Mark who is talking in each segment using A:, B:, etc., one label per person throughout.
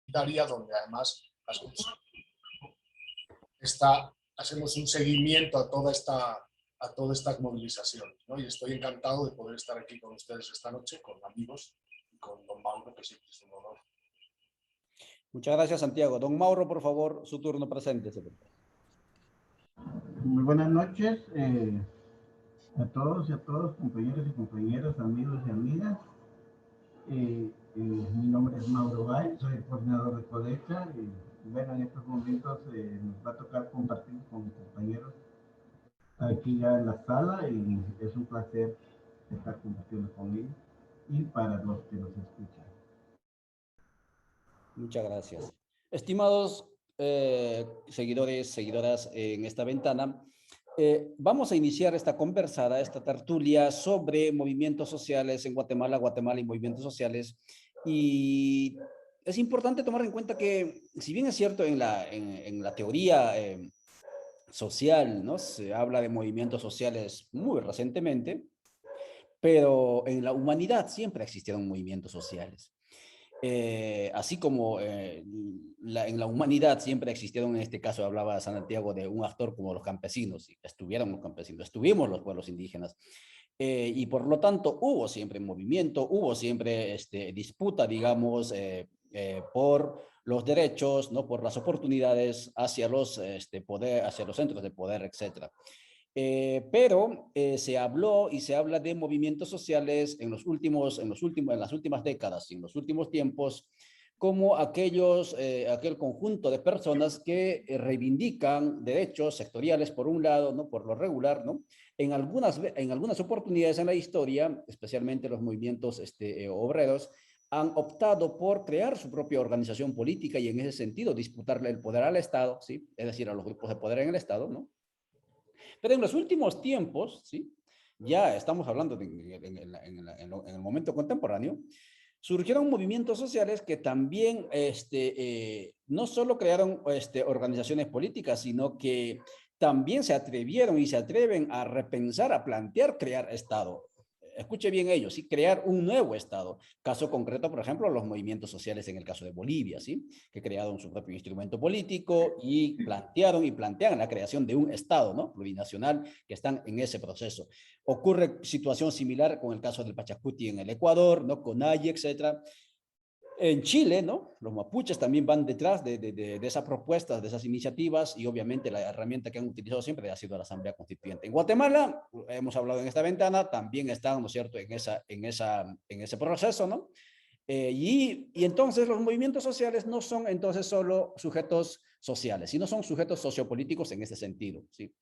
A: comunitaria, donde además hacemos un seguimiento a toda esta movilización, ¿no? Y estoy encantado de poder estar aquí con ustedes esta noche, con amigos y con don Mauro, que siempre es un honor.
B: Muchas gracias, Santiago. Don Mauro, por favor, su turno, preséntese.
C: Muy buenas noches a todos y a todas, compañeros y compañeras, amigos y amigas. Mi nombre es Mauro Bay, soy el coordinador de Codeca. Bueno, en estos momentos nos va a tocar compartir con compañeros aquí ya en la sala y es un placer estar compartiendo con ellos y para los que nos escuchan.
B: Muchas gracias. Estimados seguidores, seguidoras en esta ventana, vamos a iniciar esta conversada, esta tertulia sobre movimientos sociales en Guatemala, Guatemala y movimientos sociales. Y es importante tomar en cuenta que, si bien es cierto en la teoría social, ¿no? Se habla de movimientos sociales muy recientemente, pero en la humanidad siempre existieron movimientos sociales. Así como en la humanidad siempre existieron, en este caso hablaba Santiago de un actor como los campesinos, y estuvieron los campesinos, estuvimos los pueblos indígenas, y por lo tanto hubo siempre movimiento, hubo siempre disputa, digamos, por los derechos, ¿no? Por las oportunidades hacia los, hacia los centros de poder, etcétera. Pero se habló y se habla de movimientos sociales en las últimas décadas y en los últimos tiempos como aquel conjunto de personas que reivindican derechos sectoriales por un lado, ¿no? Por lo regular, ¿no? En algunas oportunidades en la historia, especialmente los movimientos obreros, han optado por crear su propia organización política y en ese sentido disputarle el poder al Estado, ¿sí? Es decir, a los grupos de poder en el Estado, ¿no? Pero en los últimos tiempos, ¿sí? Ya estamos hablando en el momento contemporáneo, surgieron movimientos sociales que también no solo crearon organizaciones políticas, sino que también se atrevieron y se atreven a repensar, a plantear crear Estado. Escuche bien ellos, ¿sí? Crear un nuevo Estado. Caso concreto, por ejemplo, los movimientos sociales en el caso de Bolivia, ¿sí? Que crearon su propio instrumento político y plantearon y plantean la creación de un Estado, ¿no? Plurinacional, que están en ese proceso. Ocurre situación similar con el caso del Pachacuti en el Ecuador, ¿no? CONAIE, etcétera. En Chile, ¿no? Los mapuches también van detrás de esas propuestas, de esas iniciativas, y obviamente la herramienta que han utilizado siempre ha sido la Asamblea Constituyente. En Guatemala, hemos hablado en esta ventana, también están, ¿no es cierto?, en ese proceso, ¿no? Y entonces los movimientos sociales no son entonces solo sujetos sociales, sino son sujetos sociopolíticos en ese sentido, ¿sí?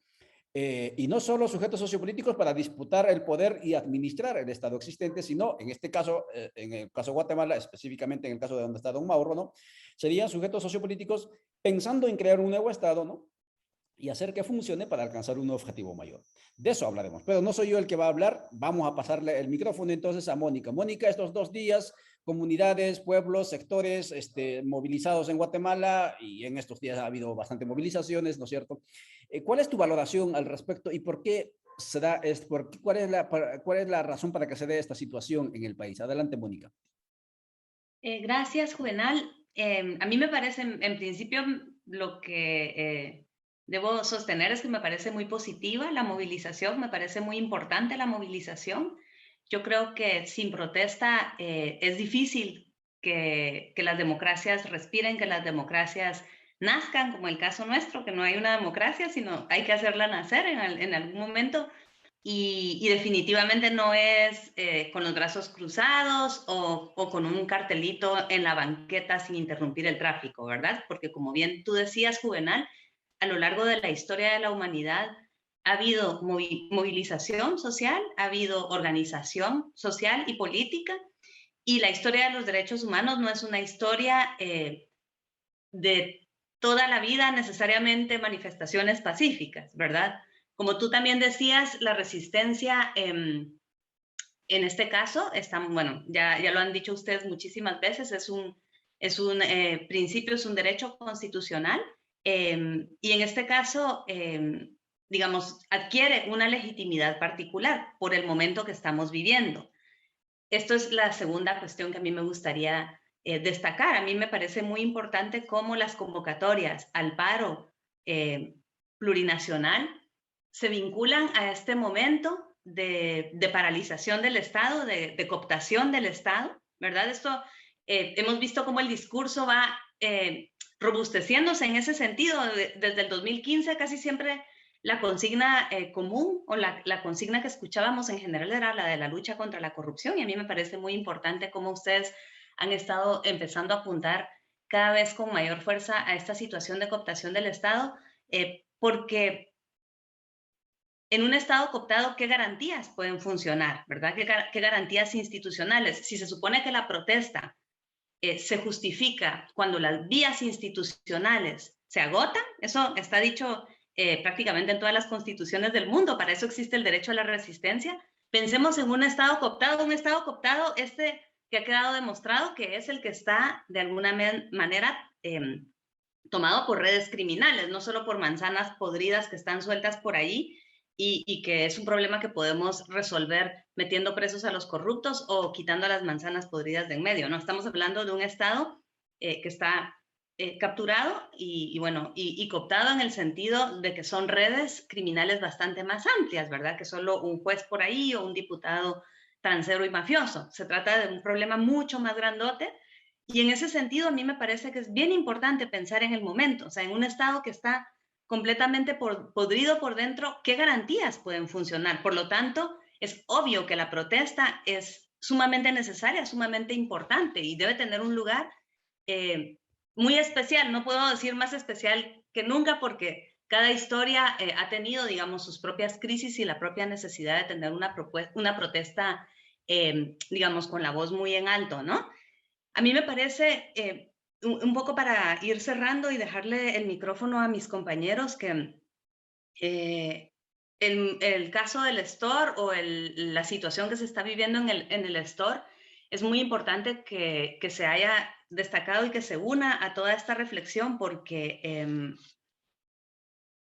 B: Y no solo sujetos sociopolíticos para disputar el poder y administrar el Estado existente, sino en este caso, en el caso de Guatemala, específicamente en el caso de donde está don Mauro, ¿no? Serían sujetos sociopolíticos pensando en crear un nuevo Estado, ¿no? Y hacer que funcione para alcanzar un objetivo mayor. De eso hablaremos, pero no soy yo el que va a hablar. Vamos a pasarle el micrófono entonces a Mónica. Mónica, estos 2 días, comunidades, pueblos, sectores movilizados en Guatemala, y en estos días ha habido bastante movilizaciones, ¿no es cierto? ¿Cuál es tu valoración al respecto y por qué se da, cuál es la razón para que se dé esta situación en el país? Adelante, Mónica.
D: Gracias, Juvenal. A mí me parece, en principio, lo que debo sostener es que me parece muy positiva la movilización, me parece muy importante la movilización. Yo creo que sin protesta es difícil que las democracias respiren, que las democracias nazcan, como el caso nuestro, que no hay una democracia, sino hay que hacerla nacer en algún momento. Y definitivamente no es con los brazos cruzados o con un cartelito en la banqueta sin interrumpir el tráfico, ¿verdad? Porque como bien tú decías, Juvenal, a lo largo de la historia de la humanidad ha habido movilización social, ha habido organización social y política, y la historia de los derechos humanos no es una historia de toda la vida necesariamente manifestaciones pacíficas, ¿verdad? Como tú también decías, la resistencia en este caso, bueno, ya lo han dicho ustedes muchísimas veces, es un principio, es un derecho constitucional, y en este caso, digamos, adquiere una legitimidad particular por el momento que estamos viviendo. Esto es la segunda cuestión que a mí me gustaría destacar. A mí me parece muy importante cómo las convocatorias al paro plurinacional se vinculan a este momento de paralización del Estado, de cooptación del Estado, ¿verdad? Esto hemos visto cómo el discurso va robusteciéndose en ese sentido. Desde el 2015 casi siempre la consigna común o la consigna que escuchábamos en general era la de la lucha contra la corrupción, y a mí me parece muy importante cómo ustedes han estado empezando a apuntar cada vez con mayor fuerza a esta situación de cooptación del Estado, porque en un Estado cooptado, ¿qué garantías pueden funcionar? ¿Verdad? ¿Qué garantías institucionales? Si se supone que la protesta se justifica cuando las vías institucionales se agotan, eso está dicho prácticamente en todas las constituciones del mundo, para eso existe el derecho a la resistencia. Pensemos en un Estado cooptado que ha quedado demostrado que es el que está de alguna manera tomado por redes criminales, no solo por manzanas podridas que están sueltas por ahí, y que es un problema que podemos resolver metiendo presos a los corruptos o quitando las manzanas podridas de en medio, ¿no? Estamos hablando de un Estado que está capturado y cooptado en el sentido de que son redes criminales bastante más amplias, ¿verdad? Que solo un juez por ahí o un diputado transero y mafioso. Se trata de un problema mucho más grandote, y en ese sentido a mí me parece que es bien importante pensar en el momento, o sea, en un Estado que está completamente podrido por dentro, ¿qué garantías pueden funcionar? Por lo tanto, es obvio que la protesta es sumamente necesaria, sumamente importante, y debe tener un lugar muy especial. No puedo decir más especial que nunca, porque cada historia ha tenido, digamos, sus propias crisis y la propia necesidad de tener una protesta, digamos, con la voz muy en alto, ¿no? A mí me parece, un poco para ir cerrando y dejarle el micrófono a mis compañeros, que el caso del Store o la situación que se está viviendo en el Store es muy importante que se haya destacado y que se una a toda esta reflexión, porque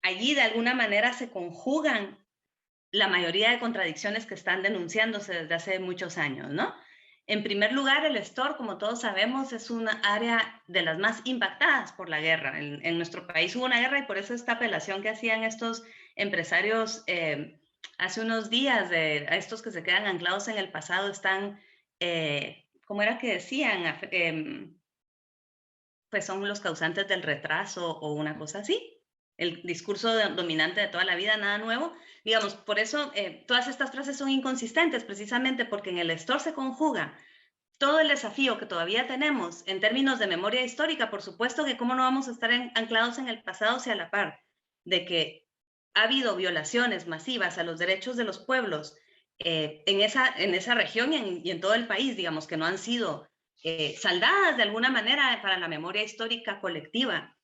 D: allí de alguna manera se conjugan la mayoría de contradicciones que están denunciándose desde hace muchos años, ¿no? En primer lugar, el Store, como todos sabemos, es una área de las más impactadas por la guerra. En nuestro país hubo una guerra, y por eso esta apelación que hacían estos empresarios hace unos días, a estos que se quedan anclados en el pasado, están, ¿cómo era que decían? Pues son los causantes del retraso o una cosa así. El discurso dominante de toda la vida, nada nuevo. Digamos, por eso todas estas frases son inconsistentes, precisamente porque en el Store se conjuga todo el desafío que todavía tenemos en términos de memoria histórica. Por supuesto que cómo no vamos a estar anclados en el pasado, si a la par de que ha habido violaciones masivas a los derechos de los pueblos en esa región y en todo el país, digamos, que no han sido saldadas de alguna manera para la memoria histórica colectiva.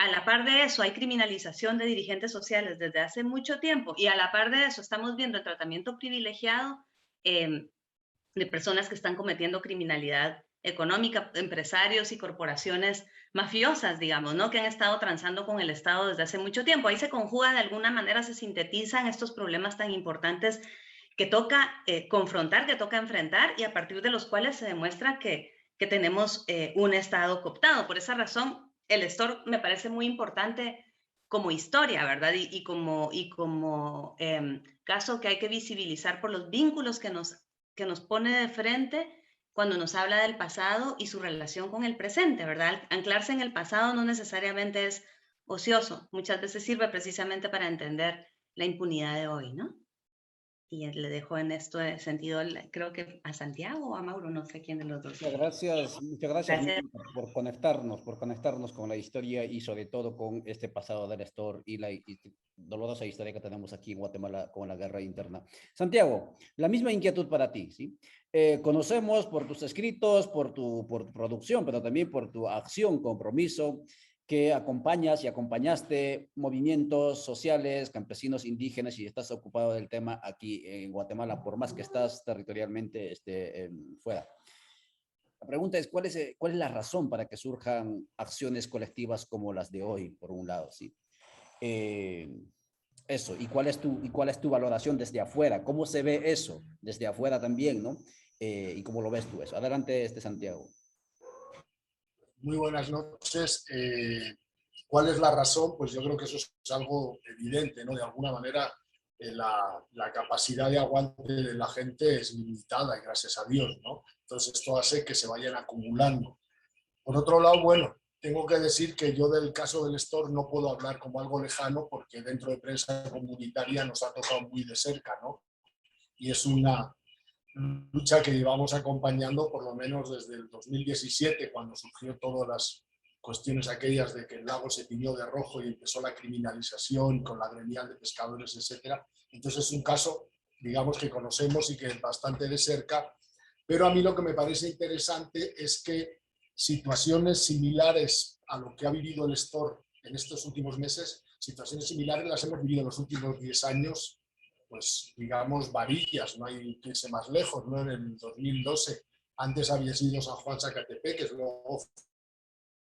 D: A la par de eso, hay criminalización de dirigentes sociales desde hace mucho tiempo, y a la par de eso estamos viendo el tratamiento privilegiado de personas que están cometiendo criminalidad económica, empresarios y corporaciones mafiosas, digamos, ¿no? Que han estado transando con el Estado desde hace mucho tiempo. Ahí se conjuga, de alguna manera se sintetizan estos problemas tan importantes que toca confrontar, que toca enfrentar, y a partir de los cuales se demuestra que tenemos un Estado cooptado. Por esa razón, el Store me parece muy importante como historia, ¿verdad? Y como caso que hay que visibilizar por los vínculos que nos pone de frente cuando nos habla del pasado y su relación con el presente, ¿verdad? Anclarse en el pasado no necesariamente es ocioso, muchas veces sirve precisamente para entender la impunidad de hoy, ¿no? Y le dejo en este sentido, creo que a Santiago o a Mauro, no sé quién de los dos.
B: Muchas gracias por conectarnos con la historia y sobre todo con este pasado del Store y la dolorosa historia que tenemos aquí en Guatemala con la guerra interna. Santiago, la misma inquietud para ti, ¿sí? Conocemos por tus escritos, por tu producción, pero también por tu acción, compromiso, que acompañas y acompañaste movimientos sociales, campesinos, indígenas, y estás ocupado del tema aquí en Guatemala, por más que estás territorialmente fuera. La pregunta es, ¿cuál es la razón para que surjan acciones colectivas como las de hoy, por un lado, ¿sí? Eso, ¿y cuál es tu valoración desde afuera? ¿Cómo se ve eso desde afuera también, no? ¿Y cómo lo ves tú eso? Adelante, Santiago.
A: Muy buenas noches. ¿Cuál es la razón? Pues yo creo que eso es algo evidente, ¿no? De alguna manera la capacidad de aguante de la gente es limitada y gracias a Dios, ¿no? Entonces esto hace que se vayan acumulando. Por otro lado, bueno, tengo que decir que yo del caso del Store no puedo hablar como algo lejano porque dentro de prensa comunitaria nos ha tocado muy de cerca, ¿no? Y es una lucha que llevamos acompañando por lo menos desde el 2017, cuando surgió todas las cuestiones aquellas de que el lago se tiñó de rojo y empezó la criminalización con la gremial de pescadores, etcétera. Entonces es un caso, digamos, que conocemos y que es bastante de cerca, pero a mí lo que me parece interesante es que situaciones similares a lo que ha vivido el Store en estos últimos meses, situaciones similares las hemos vivido en los últimos 10 años, pues digamos varillas, no hay que irse más lejos, ¿no? En el 2012, antes había sido San Juan Zacatepec, que luego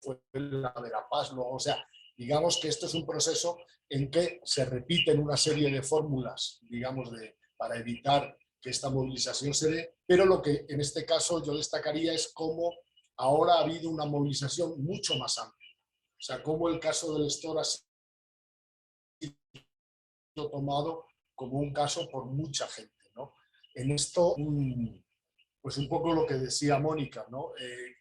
A: fue la Verapaz, luego, o sea, digamos que esto es un proceso en que se repiten una serie de fórmulas, digamos, para evitar que esta movilización se dé, pero lo que en este caso yo destacaría es cómo ahora ha habido una movilización mucho más amplia. O sea, cómo el caso del Store ha sido tomado como un caso por mucha gente, ¿no? En esto, pues un poco lo que decía Mónica, ¿no?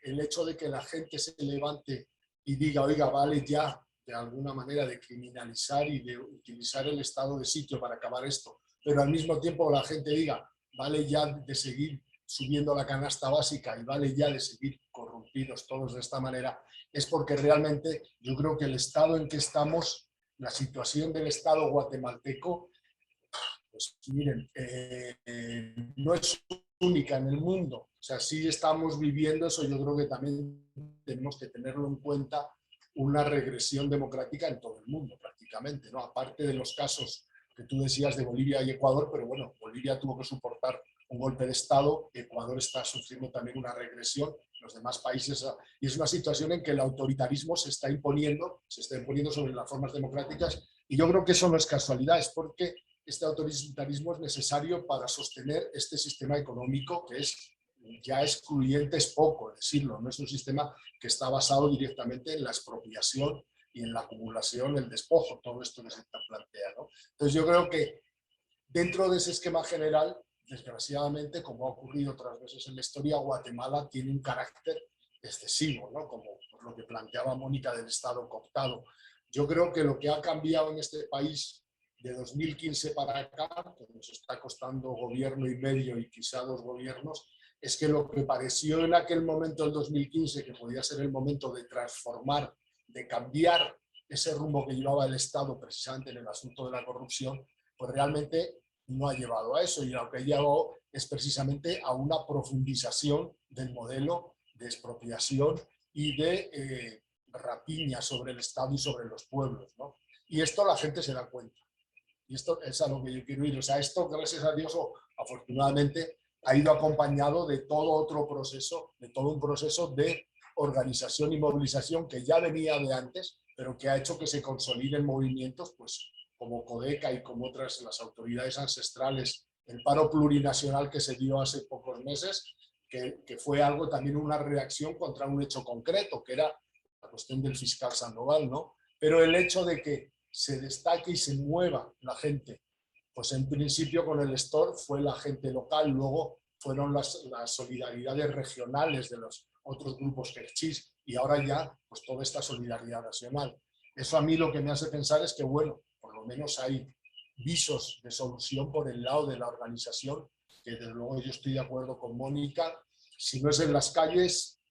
A: El hecho de que la gente se levante y diga, oiga, vale ya de alguna manera de criminalizar y de utilizar el estado de sitio para acabar esto, pero al mismo tiempo la gente diga, vale ya de seguir subiendo la canasta básica y vale ya de seguir corrompidos todos de esta manera, es porque realmente yo creo que el estado en que estamos, la situación del estado guatemalteco, pues miren, no es única en el mundo. O sea, sí estamos viviendo eso, yo creo que también tenemos que tenerlo en cuenta, una regresión democrática en todo el mundo prácticamente, ¿no? Aparte de los casos que tú decías de Bolivia y Ecuador, pero bueno, Bolivia tuvo que soportar un golpe de Estado, Ecuador está sufriendo también una regresión, los demás países, y es una situación en que el autoritarismo se está imponiendo sobre las formas democráticas, y yo creo que eso no es casualidad, es porque este autoritarismo es necesario para sostener este sistema económico que es ya excluyente, es poco decirlo, no es un sistema que está basado directamente en la expropiación y en la acumulación, el despojo, todo esto que se plantea, ¿no? Entonces yo creo que dentro de ese esquema general, desgraciadamente, como ha ocurrido otras veces en la historia, Guatemala tiene un carácter excesivo, ¿no? Como lo que planteaba Mónica del Estado cooptado. Yo creo que lo que ha cambiado en este país de 2015 para acá, que nos está costando gobierno y medio y quizá 2 gobiernos, es que lo que pareció en aquel momento, el 2015, que podía ser el momento de transformar, de cambiar ese rumbo que llevaba el Estado precisamente en el asunto de la corrupción, pues realmente no ha llevado a eso, y lo que ha llevado es precisamente a una profundización del modelo de expropiación y de rapiña sobre el Estado y sobre los pueblos, ¿no? Y esto la gente se da cuenta. Y esto es a lo que yo quiero ir. O sea, esto, gracias a Dios, o afortunadamente, ha ido acompañado de todo otro proceso, de todo un proceso de organización y movilización que ya venía de antes, pero que ha hecho que se consoliden movimientos, pues, como Codeca y como otras, las autoridades ancestrales, el paro plurinacional que se dio hace pocos meses, que fue algo también una reacción contra un hecho concreto, que era la cuestión del fiscal Sandoval, ¿no? Pero el hecho de que se destaque y se mueva la gente, pues en principio con el Store fue la gente local, luego fueron las solidaridades regionales de los otros grupos quechís y ahora ya pues toda esta solidaridad nacional. Eso a mí lo que me hace pensar es que, bueno, por lo menos hay visos de solución por el lado de la organización, que desde luego yo estoy de acuerdo con Mónica, si no es en las calles,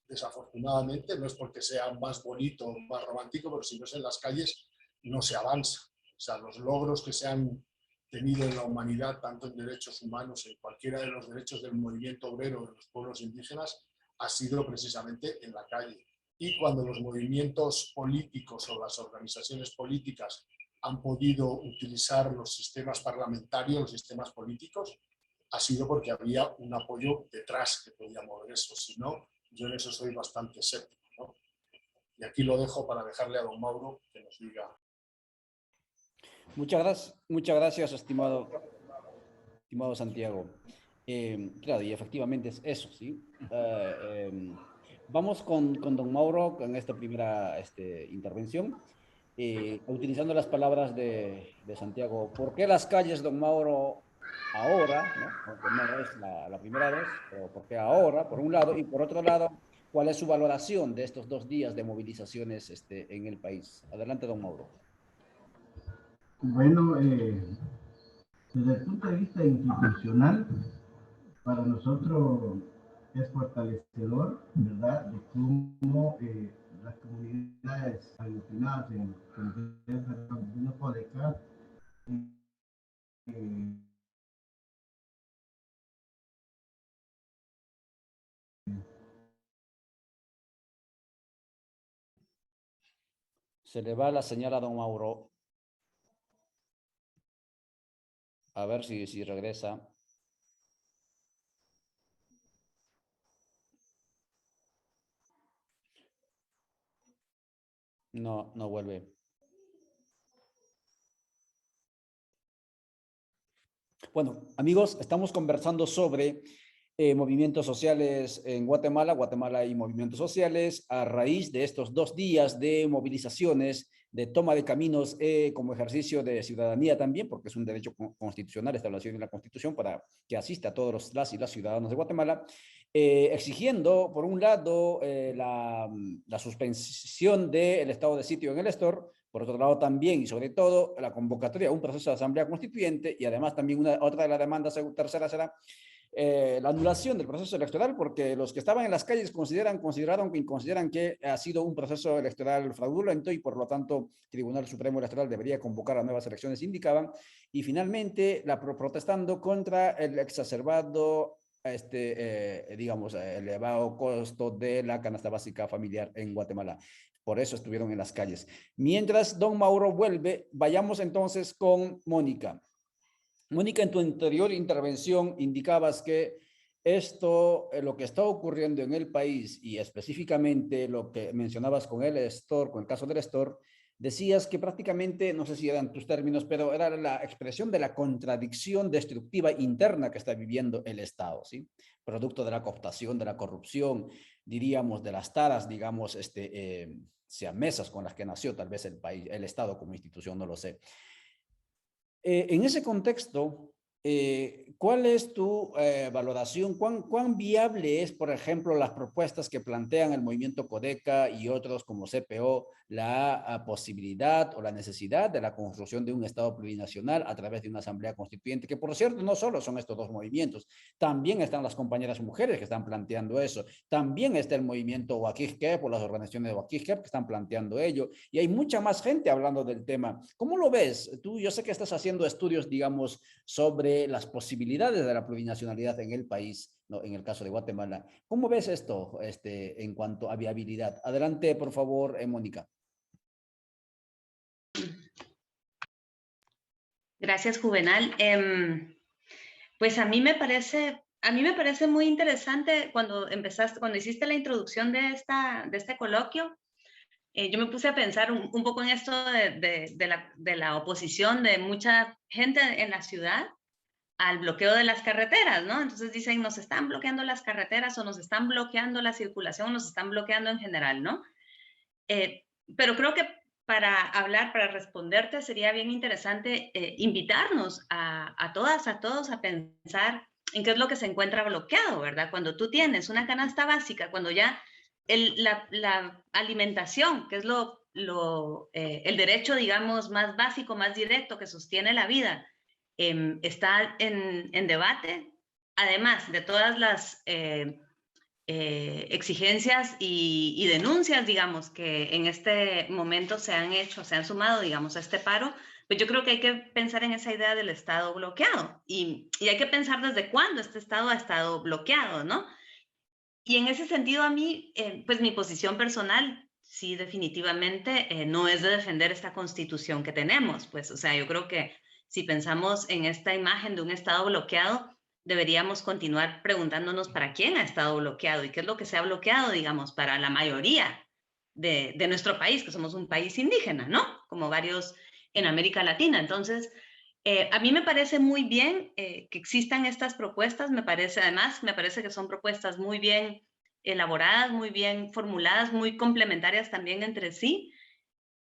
A: desafortunadamente, no es porque sea más bonito o más romántico, pero si no es en las calles, no se avanza. O sea, los logros que se han tenido en la humanidad, tanto en derechos humanos, en cualquiera de los derechos del movimiento obrero de los pueblos indígenas, ha sido precisamente en la calle. Y cuando los movimientos políticos o las organizaciones políticas han podido utilizar los sistemas parlamentarios, los sistemas políticos, ha sido porque había un apoyo detrás que podía mover eso. Si no, yo en eso soy bastante escéptico, ¿no? Y aquí lo dejo para dejarle a don Mauro que nos diga.
B: Muchas gracias, estimado Santiago. Claro, y efectivamente es eso, ¿sí? Vamos con don Mauro en esta primera intervención, utilizando las palabras de Santiago. ¿Por qué las calles, don Mauro, ahora, ¿no? Aunque no es la primera vez, pero por qué ahora, por un lado, y por otro lado, ¿cuál es su valoración de estos 2 días de movilizaciones en el país? Adelante, don Mauro.
C: Bueno, desde el punto de vista institucional, para nosotros es fortalecedor, ¿verdad?, de cómo las comunidades aglutinadas en el Comité de Reunión Codeca
B: Se le va la señal a don Mauro. A ver si regresa. No, no vuelve. Bueno, amigos, estamos conversando sobre movimientos sociales en Guatemala, Guatemala y movimientos sociales, a raíz de estos 2 días de movilizaciones, de toma de caminos como ejercicio de ciudadanía también, porque es un derecho constitucional establecido en la Constitución para que asista a todos las y las ciudadanos de Guatemala, exigiendo, por un lado, la suspensión del estado de sitio en el Estor, por otro lado también y sobre todo la convocatoria a un proceso de asamblea constituyente, y además también otra de las demandas tercera será la anulación del proceso electoral, porque los que estaban en las calles consideran que ha sido un proceso electoral fraudulento y por lo tanto el Tribunal Supremo Electoral debería convocar a nuevas elecciones, indicaban, y finalmente protestando contra el exacerbado digamos, elevado costo de la canasta básica familiar en Guatemala. Por eso estuvieron en las calles. Mientras don Mauro vuelve, vayamos entonces con Mónica. Mónica, en tu anterior intervención indicabas que esto, lo que está ocurriendo en el país y específicamente lo que mencionabas con el Estor, con el caso del Estor, decías que prácticamente, no sé si eran tus términos, pero era la expresión de la contradicción destructiva interna que está viviendo el Estado, ¿sí? Producto de la cooptación, de la corrupción, diríamos, de las taras, digamos, siamesas con las que nació tal vez el país, el Estado como institución, no lo sé. En ese contexto, ¿cuál es tu valoración? ¿Cuán viable es, por ejemplo, las propuestas que plantean el movimiento Codeca y otros como CPO, la posibilidad o la necesidad de la construcción de un Estado plurinacional a través de una asamblea constituyente? Que, por cierto, no solo son estos 2 movimientos, también están las compañeras mujeres que están planteando eso, también está el movimiento Huaquijquep o las organizaciones de Huaquijquep que están planteando ello, y hay mucha más gente hablando del tema. ¿Cómo lo ves? Tú, yo sé que estás haciendo estudios, digamos, sobre las posibilidades de la plurinacionalidad en el país, ¿no? En el caso de Guatemala. ¿Cómo ves esto en cuanto a viabilidad? Adelante, por favor, Mónica.
D: Gracias, Juvenal. Pues a mí me parece muy interesante cuando hiciste la introducción de este coloquio. Yo me puse a pensar un poco en esto de la oposición de mucha gente en la ciudad al bloqueo de las carreteras, ¿no? Entonces dicen, nos están bloqueando las carreteras o nos están bloqueando la circulación, o nos están bloqueando en general, ¿no? Pero creo que para responderte, sería bien interesante invitarnos a todas, a todos a pensar en qué es lo que se encuentra bloqueado, ¿verdad? Cuando tú tienes una canasta básica, cuando ya la alimentación, que es el derecho, digamos, más básico, más directo que sostiene la vida, está en debate, además de todas las exigencias y denuncias, digamos, que en este momento se han sumado, digamos, a este paro, pues yo creo que hay que pensar en esa idea del Estado bloqueado y hay que pensar desde cuándo este Estado ha estado bloqueado, ¿no? Y en ese sentido a mí, pues mi posición personal, sí, definitivamente no es de defender esta constitución que tenemos, pues, o sea, yo creo que si pensamos en esta imagen de un Estado bloqueado, deberíamos continuar preguntándonos para quién ha estado bloqueado y qué es lo que se ha bloqueado, digamos, para la mayoría de nuestro país, que somos un país indígena, ¿no? Como varios en América Latina. Entonces, a mí me parece muy bien que existan estas propuestas, me parece que son propuestas muy bien elaboradas, muy bien formuladas, muy complementarias también entre sí,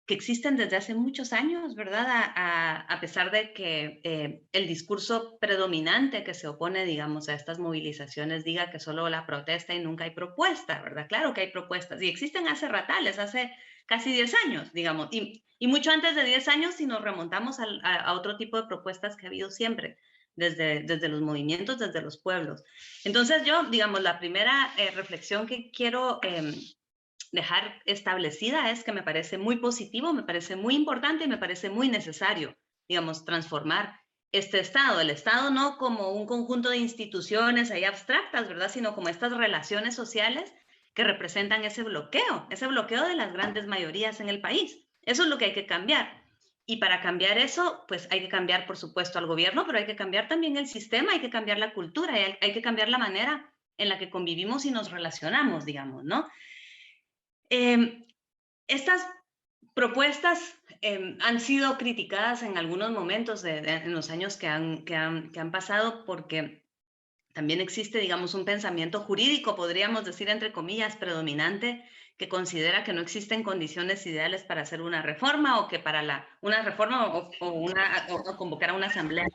D: que existen desde hace muchos años, ¿verdad? A pesar de que el discurso predominante que se opone, digamos, a estas movilizaciones diga que solo la protesta y nunca hay propuesta, ¿verdad? Claro que hay propuestas y existen hace ratales, hace casi 10 años, digamos, y mucho antes de 10 años si nos remontamos a otro tipo de propuestas que ha habido siempre, desde los movimientos, desde los pueblos. Entonces yo, digamos, la primera reflexión que quiero dejar establecida es que me parece muy positivo, me parece muy importante y me parece muy necesario, digamos, transformar este Estado. El Estado no como un conjunto de instituciones ahí abstractas, ¿verdad? Sino como estas relaciones sociales que representan ese bloqueo de las grandes mayorías en el país. Eso es lo que hay que cambiar. Y para cambiar eso, pues hay que cambiar, por supuesto, al gobierno, pero hay que cambiar también el sistema, hay que cambiar la cultura, hay que cambiar la manera en la que convivimos y nos relacionamos, digamos, ¿no? Estas propuestas han sido criticadas en algunos momentos en los años que han pasado porque también existe, digamos, un pensamiento jurídico, podríamos decir entre comillas, predominante, que considera que no existen condiciones ideales para hacer una reforma o que para una reforma o convocar a una asamblea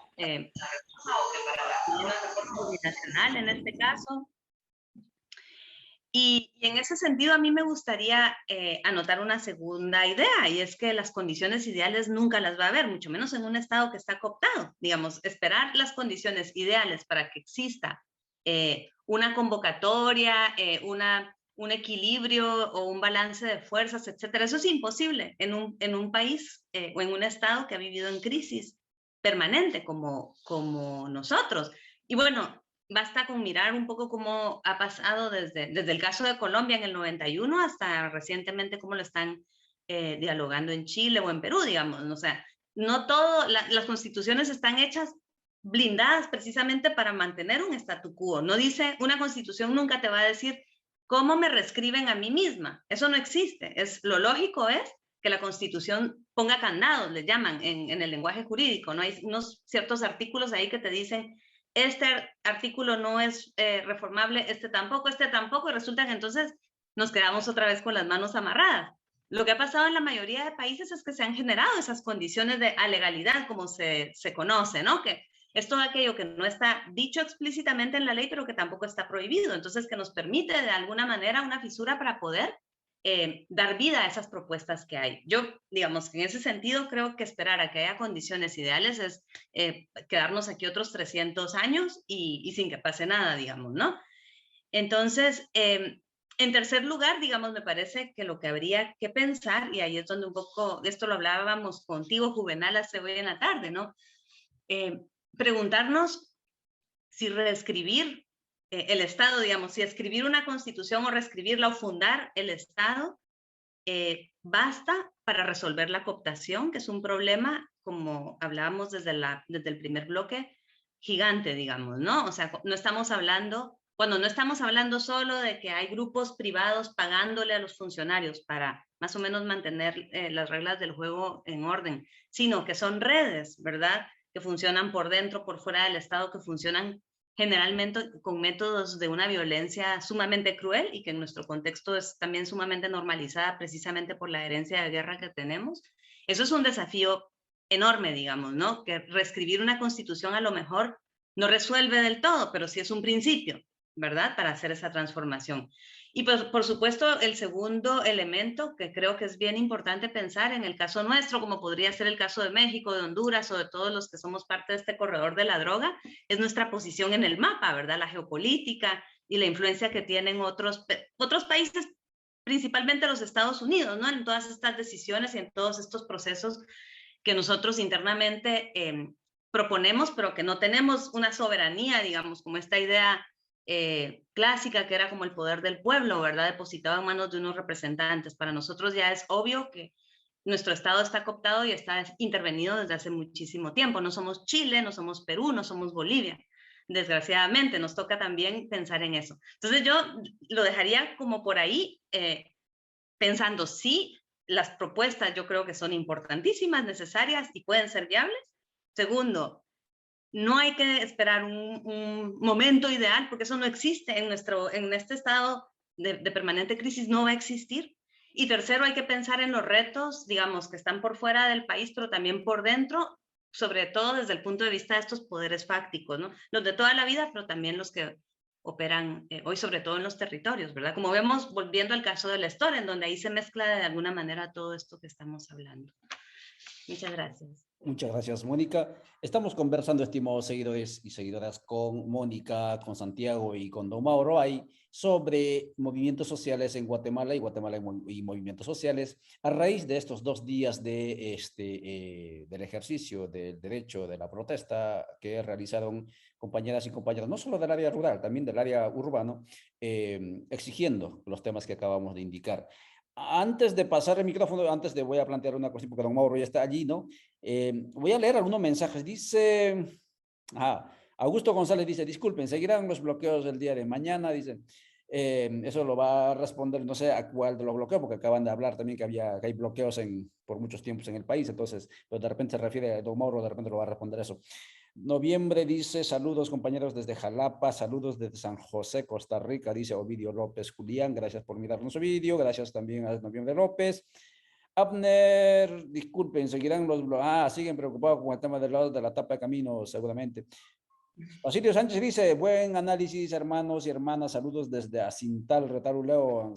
D: nacional en este caso. Y en ese sentido a mí me gustaría anotar una segunda idea, y es que las condiciones ideales nunca las va a haber, mucho menos en un Estado que está cooptado. Digamos, esperar las condiciones ideales para que exista una convocatoria, un equilibrio o un balance de fuerzas, etcétera, eso es imposible en un país o en un Estado que ha vivido en crisis permanente como nosotros. Y bueno, basta con mirar un poco cómo ha pasado desde el caso de Colombia en el 91 hasta recientemente cómo lo están dialogando en Chile o en Perú, digamos. O sea, no todo, las constituciones están hechas blindadas precisamente para mantener un statu quo. No dice, una constitución nunca te va a decir cómo me reescriben a mí misma. Eso no existe. Lo lógico es que la constitución ponga candados, le llaman en el lenguaje jurídico, ¿no? Hay unos ciertos artículos ahí que te dicen este artículo no es reformable, este tampoco, y resulta que entonces nos quedamos otra vez con las manos amarradas. Lo que ha pasado en la mayoría de países es que se han generado esas condiciones de alegalidad, como se conoce, ¿no? Que es todo aquello que no está dicho explícitamente en la ley, pero que tampoco está prohibido. Entonces, que nos permite de alguna manera una fisura para poder dar vida a esas propuestas que hay. Yo, digamos, en ese sentido, creo que esperar a que haya condiciones ideales es quedarnos aquí otros 300 años y sin que pase nada, digamos, ¿no? Entonces, en tercer lugar, digamos, me parece que lo que habría que pensar, y ahí es donde un poco, de esto lo hablábamos contigo, Juvenal, hace hoy en la tarde, ¿no? Preguntarnos si reescribir el Estado, digamos, si escribir una constitución o reescribirla o fundar el Estado, basta para resolver la cooptación, que es un problema, como hablábamos desde el primer bloque, gigante, digamos, ¿no? O sea, no estamos hablando solo de que hay grupos privados pagándole a los funcionarios para más o menos mantener las reglas del juego en orden, sino que son redes, ¿verdad? Que funcionan por dentro, por fuera del Estado, que funcionan generalmente con métodos de una violencia sumamente cruel y que en nuestro contexto es también sumamente normalizada precisamente por la herencia de guerra que tenemos. Eso es un desafío enorme, digamos, ¿no? Que reescribir una constitución a lo mejor no resuelve del todo, pero sí es un principio, ¿verdad? Para hacer esa transformación. Y pues, por supuesto, el segundo elemento que creo que es bien importante pensar en el caso nuestro, como podría ser el caso de México, de Honduras o de todos los que somos parte de este corredor de la droga, es nuestra posición en el mapa, ¿verdad? La geopolítica y la influencia que tienen otros países, principalmente los Estados Unidos, ¿no? En todas estas decisiones y en todos estos procesos que nosotros internamente proponemos, pero que no tenemos una soberanía, digamos, como esta idea clásica que era como el poder del pueblo, ¿verdad? Depositado en manos de unos representantes. Para nosotros ya es obvio que nuestro Estado está cooptado y está intervenido desde hace muchísimo tiempo. No somos Chile, no somos Perú, no somos Bolivia. Desgraciadamente, nos toca también pensar en eso. Entonces yo lo dejaría como por ahí, pensando sí, las propuestas yo creo que son importantísimas, necesarias y pueden ser viables. Segundo, no hay que esperar un momento ideal, porque eso no existe en este Estado. de permanente crisis no va a existir. Y tercero, hay que pensar en los retos, digamos, que están por fuera del país, pero también por dentro, sobre todo desde el punto de vista de estos poderes fácticos, ¿no? Los de toda la vida, pero también los que operan hoy, sobre todo en los territorios, ¿verdad? Como vemos, volviendo al caso del Estor, en donde ahí se mezcla de alguna manera todo esto que estamos hablando. Muchas gracias.
B: Muchas gracias, Mónica. Estamos conversando, estimados seguidores y seguidoras, con Mónica, con Santiago y con Don Mauro ahí sobre movimientos sociales en Guatemala y movimientos sociales a raíz de estos 2 días del ejercicio del derecho de la protesta que realizaron compañeras y compañeros, no solo del área rural, también del área urbano, exigiendo los temas que acabamos de indicar. Antes de pasar el micrófono, voy a plantear una cuestión, porque Don Mauro ya está allí, ¿no? Voy a leer algunos mensajes. Dice, Augusto González dice, disculpen, seguirán los bloqueos el día de mañana, dice. Eso lo va a responder, no sé a cuál de los bloqueos, porque acaban de hablar también que hay bloqueos por muchos tiempos en el país, entonces, pero de repente se refiere a Don Mauro, de repente lo va a responder eso. Noviembre dice, saludos compañeros desde Jalapa, saludos desde San José, Costa Rica, dice Ovidio López Julián, gracias por mirarnos su vídeo, gracias también a Noviembre López. Abner, disculpen, seguirán siguen preocupados con el tema de la tapa de camino, seguramente. Basilio Sánchez dice, buen análisis, hermanos y hermanas, saludos desde Acintal, Retaruleo.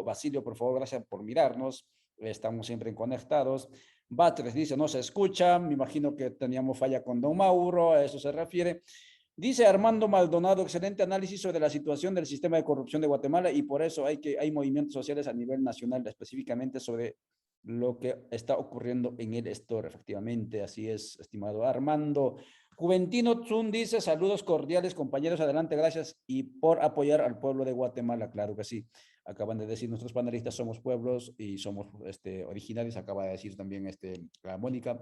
B: Basilio, por favor, gracias por mirarnos, estamos siempre conectados. Batres dice, no se escucha, me imagino que teníamos falla con Don Mauro, a eso se refiere. Dice Armando Maldonado, excelente análisis sobre la situación del sistema de corrupción de Guatemala y por eso hay movimientos sociales a nivel nacional, específicamente sobre lo que está ocurriendo en el Estor. Efectivamente, así es, estimado Armando. Juventino Tsun dice, saludos cordiales, compañeros, adelante, gracias y por apoyar al pueblo de Guatemala. Claro que sí. Acaban de decir nuestros panelistas, somos pueblos y somos originarios. Acaba de decir también Mónica,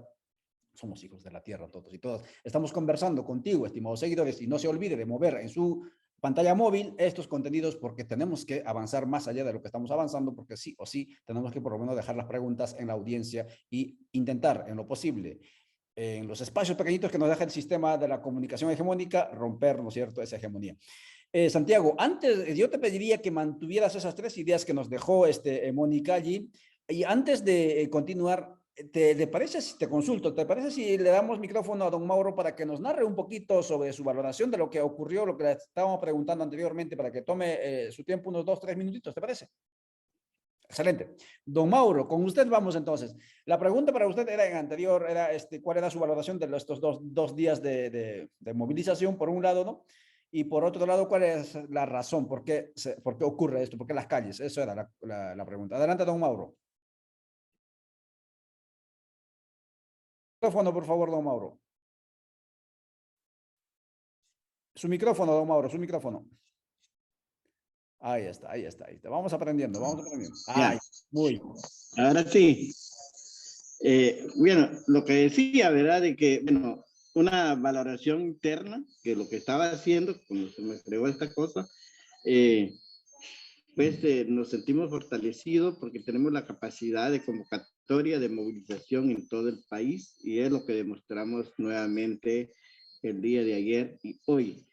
B: somos hijos de la tierra todos y todas. Estamos conversando contigo, estimados seguidores, y no se olvide de mover en su pantalla móvil estos contenidos porque tenemos que avanzar más allá de lo que estamos avanzando, porque sí o sí tenemos que por lo menos dejar las preguntas en la audiencia y intentar en lo posible en los espacios pequeñitos que nos deja el sistema de la comunicación hegemónica, romper, ¿no es cierto?, esa hegemonía. Santiago, antes yo te pediría que mantuvieras esas 3 ideas que nos dejó Mónica allí, y antes de continuar, ¿te parece, si te consulto, te parece si le damos micrófono a Don Mauro para que nos narre un poquito sobre su valoración de lo que ocurrió, lo que le estábamos preguntando anteriormente, para que tome su tiempo unos 2-3 minutitos, ¿te parece? Excelente. Don Mauro, con usted vamos entonces. La pregunta para usted era en anterior, era ¿cuál era su valoración de estos dos días de movilización, por un lado, ¿no? Y por otro lado, ¿cuál es la razón? ¿Por qué ocurre esto? ¿Por qué las calles? Eso era la pregunta. Adelante, don Mauro. Micrófono, por favor, don Mauro. Su micrófono, don Mauro, su micrófono. Ahí está, ahí está, ahí está. Vamos aprendiendo, vamos aprendiendo. Ay, muy bien.
C: Ahora sí. Bueno, lo que decía, ¿verdad? De que, bueno, una valoración interna, que lo que estaba haciendo, cuando se me entregó esta cosa, nos sentimos fortalecidos porque tenemos la capacidad de convocatoria, de movilización en todo el país, y es lo que demostramos nuevamente el día de ayer y hoy.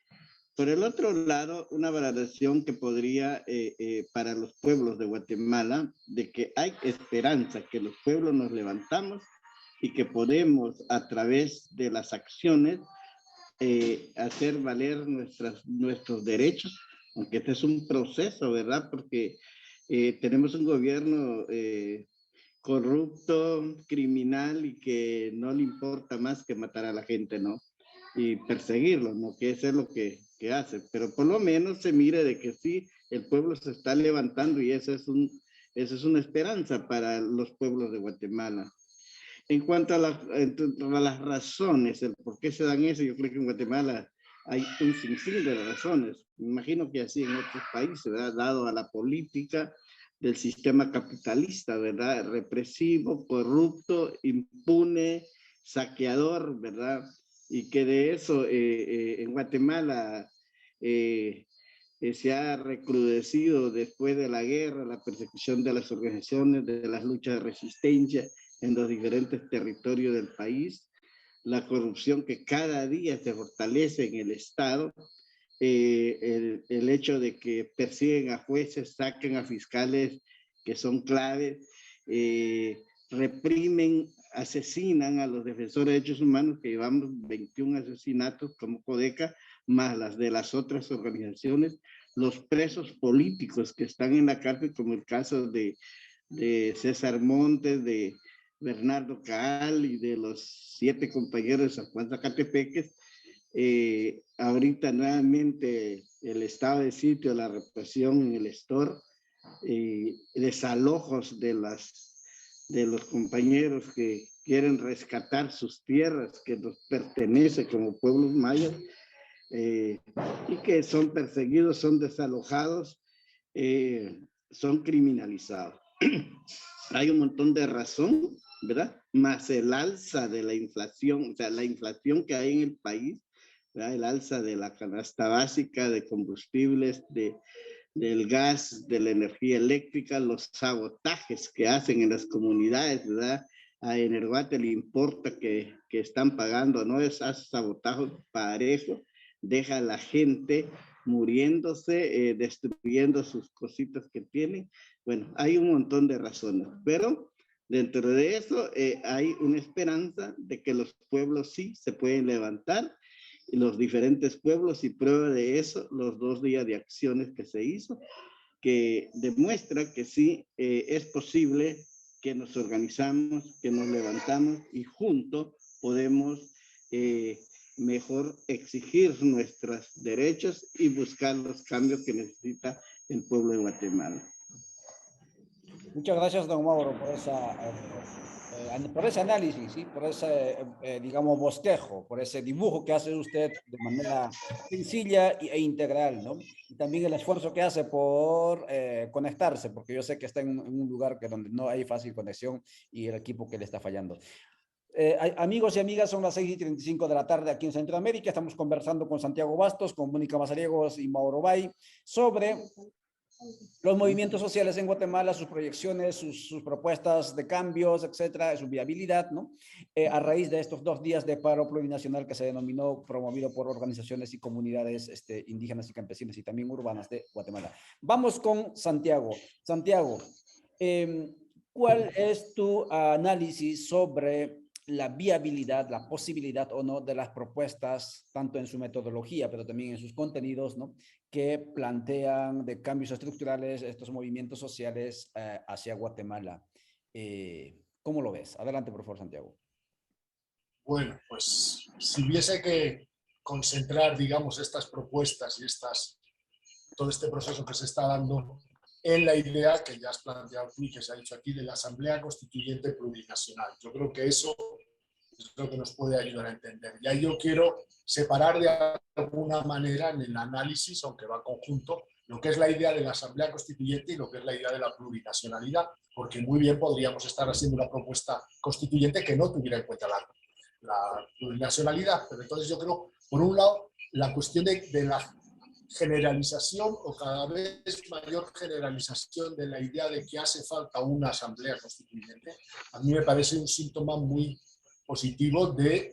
C: Por el otro lado, una valoración que podría, para los pueblos de Guatemala, de que hay esperanza, que los pueblos nos levantamos y que podemos, a través de las acciones, hacer valer nuestros derechos, aunque este es un proceso, ¿verdad? Porque tenemos un gobierno corrupto, criminal y que no le importa más que matar a la gente, ¿no? Y perseguirlos, ¿no? Que eso es lo que hace. Pero por lo menos se mire de que sí, el pueblo se está levantando y esa es una esperanza para los pueblos de Guatemala. En cuanto a las razones, el por qué se dan eso, yo creo que en Guatemala hay un sinfín de razones. Me imagino que así en otros países, ¿verdad? Dado a la política del sistema capitalista, ¿verdad? Represivo, corrupto, impune, saqueador, ¿verdad? Y que de eso en Guatemala se ha recrudecido después de la guerra, la persecución de las organizaciones, de las luchas de resistencia en los diferentes territorios del país, la corrupción que cada día se fortalece en el Estado
E: el hecho de que persiguen a jueces, saquen a fiscales que son claves, reprimen, asesinan a los defensores de derechos humanos, que llevamos 21 asesinatos como Codeca, más las de las otras organizaciones, los presos políticos que están en la cárcel, como el caso de César Montes, de Bernardo Caal y de los 7 compañeros de San Juan Zacatepeques. Ahorita nuevamente el estado de sitio, la represión en el Estor, desalojos de los compañeros que quieren rescatar sus tierras que nos pertenecen como pueblos mayas, y que son perseguidos, son desalojados, son criminalizados. Hay un montón de razón, ¿verdad? Más el alza de la inflación, o sea, la inflación que hay en el país, ¿verdad? El alza de la canasta básica, de combustibles, del gas, de la energía eléctrica, los sabotajes que hacen en las comunidades, ¿verdad? A Energuate le importa que están pagando, ¿no? Esos sabotajes parejos, deja a la gente muriéndose, destruyendo sus cositas que tienen. Bueno, hay un montón de razones, pero dentro de eso hay una esperanza de que los pueblos sí se pueden levantar, y los diferentes pueblos, y prueba de eso, los 2 días de acciones que se hizo, que demuestra que sí es posible, que nos organizamos, que nos levantamos y juntos podemos mejor exigir nuestros derechos y buscar los cambios que necesita el pueblo de Guatemala.
B: Muchas gracias, don Mauro, por ese análisis, ¿sí? Por ese, digamos, bosquejo, por ese dibujo que hace usted de manera sencilla e integral, ¿no? Y también el esfuerzo que hace por conectarse, porque yo sé que está en un lugar donde no hay fácil conexión y el equipo que le está fallando. Amigos y amigas, son las 6:35 de la tarde aquí en Centroamérica. Estamos conversando con Santiago Bastos, con Mónica Mazariegos y Mauro Bay sobre los movimientos sociales en Guatemala, sus proyecciones, sus propuestas de cambios, etcétera, su viabilidad, ¿no? A raíz de estos 2 días de paro plurinacional que se denominó, promovido por organizaciones y comunidades indígenas y campesinas y también urbanas de Guatemala. Vamos con Santiago. Santiago, ¿cuál es tu análisis sobre la viabilidad, la posibilidad o no de las propuestas, tanto en su metodología, pero también en sus contenidos, ¿no? Que plantean de cambios estructurales estos movimientos sociales hacia Guatemala? ¿Cómo lo ves? Adelante, por favor, Santiago.
A: Bueno, pues si hubiese que concentrar, digamos, estas propuestas y todo este proceso que se está dando en la idea que ya has planteado tú y que se ha dicho aquí de la Asamblea Constituyente Plurinacional. Yo creo que eso es lo que nos puede ayudar a entender. Ya yo quiero separar de alguna manera en el análisis, aunque va conjunto, lo que es la idea de la Asamblea Constituyente y lo que es la idea de la plurinacionalidad, porque muy bien podríamos estar haciendo una propuesta constituyente que no tuviera en cuenta la plurinacionalidad. Pero entonces yo creo, por un lado, la cuestión de la generalización o cada vez mayor generalización de la idea de que hace falta una asamblea constituyente, a mí me parece un síntoma muy positivo de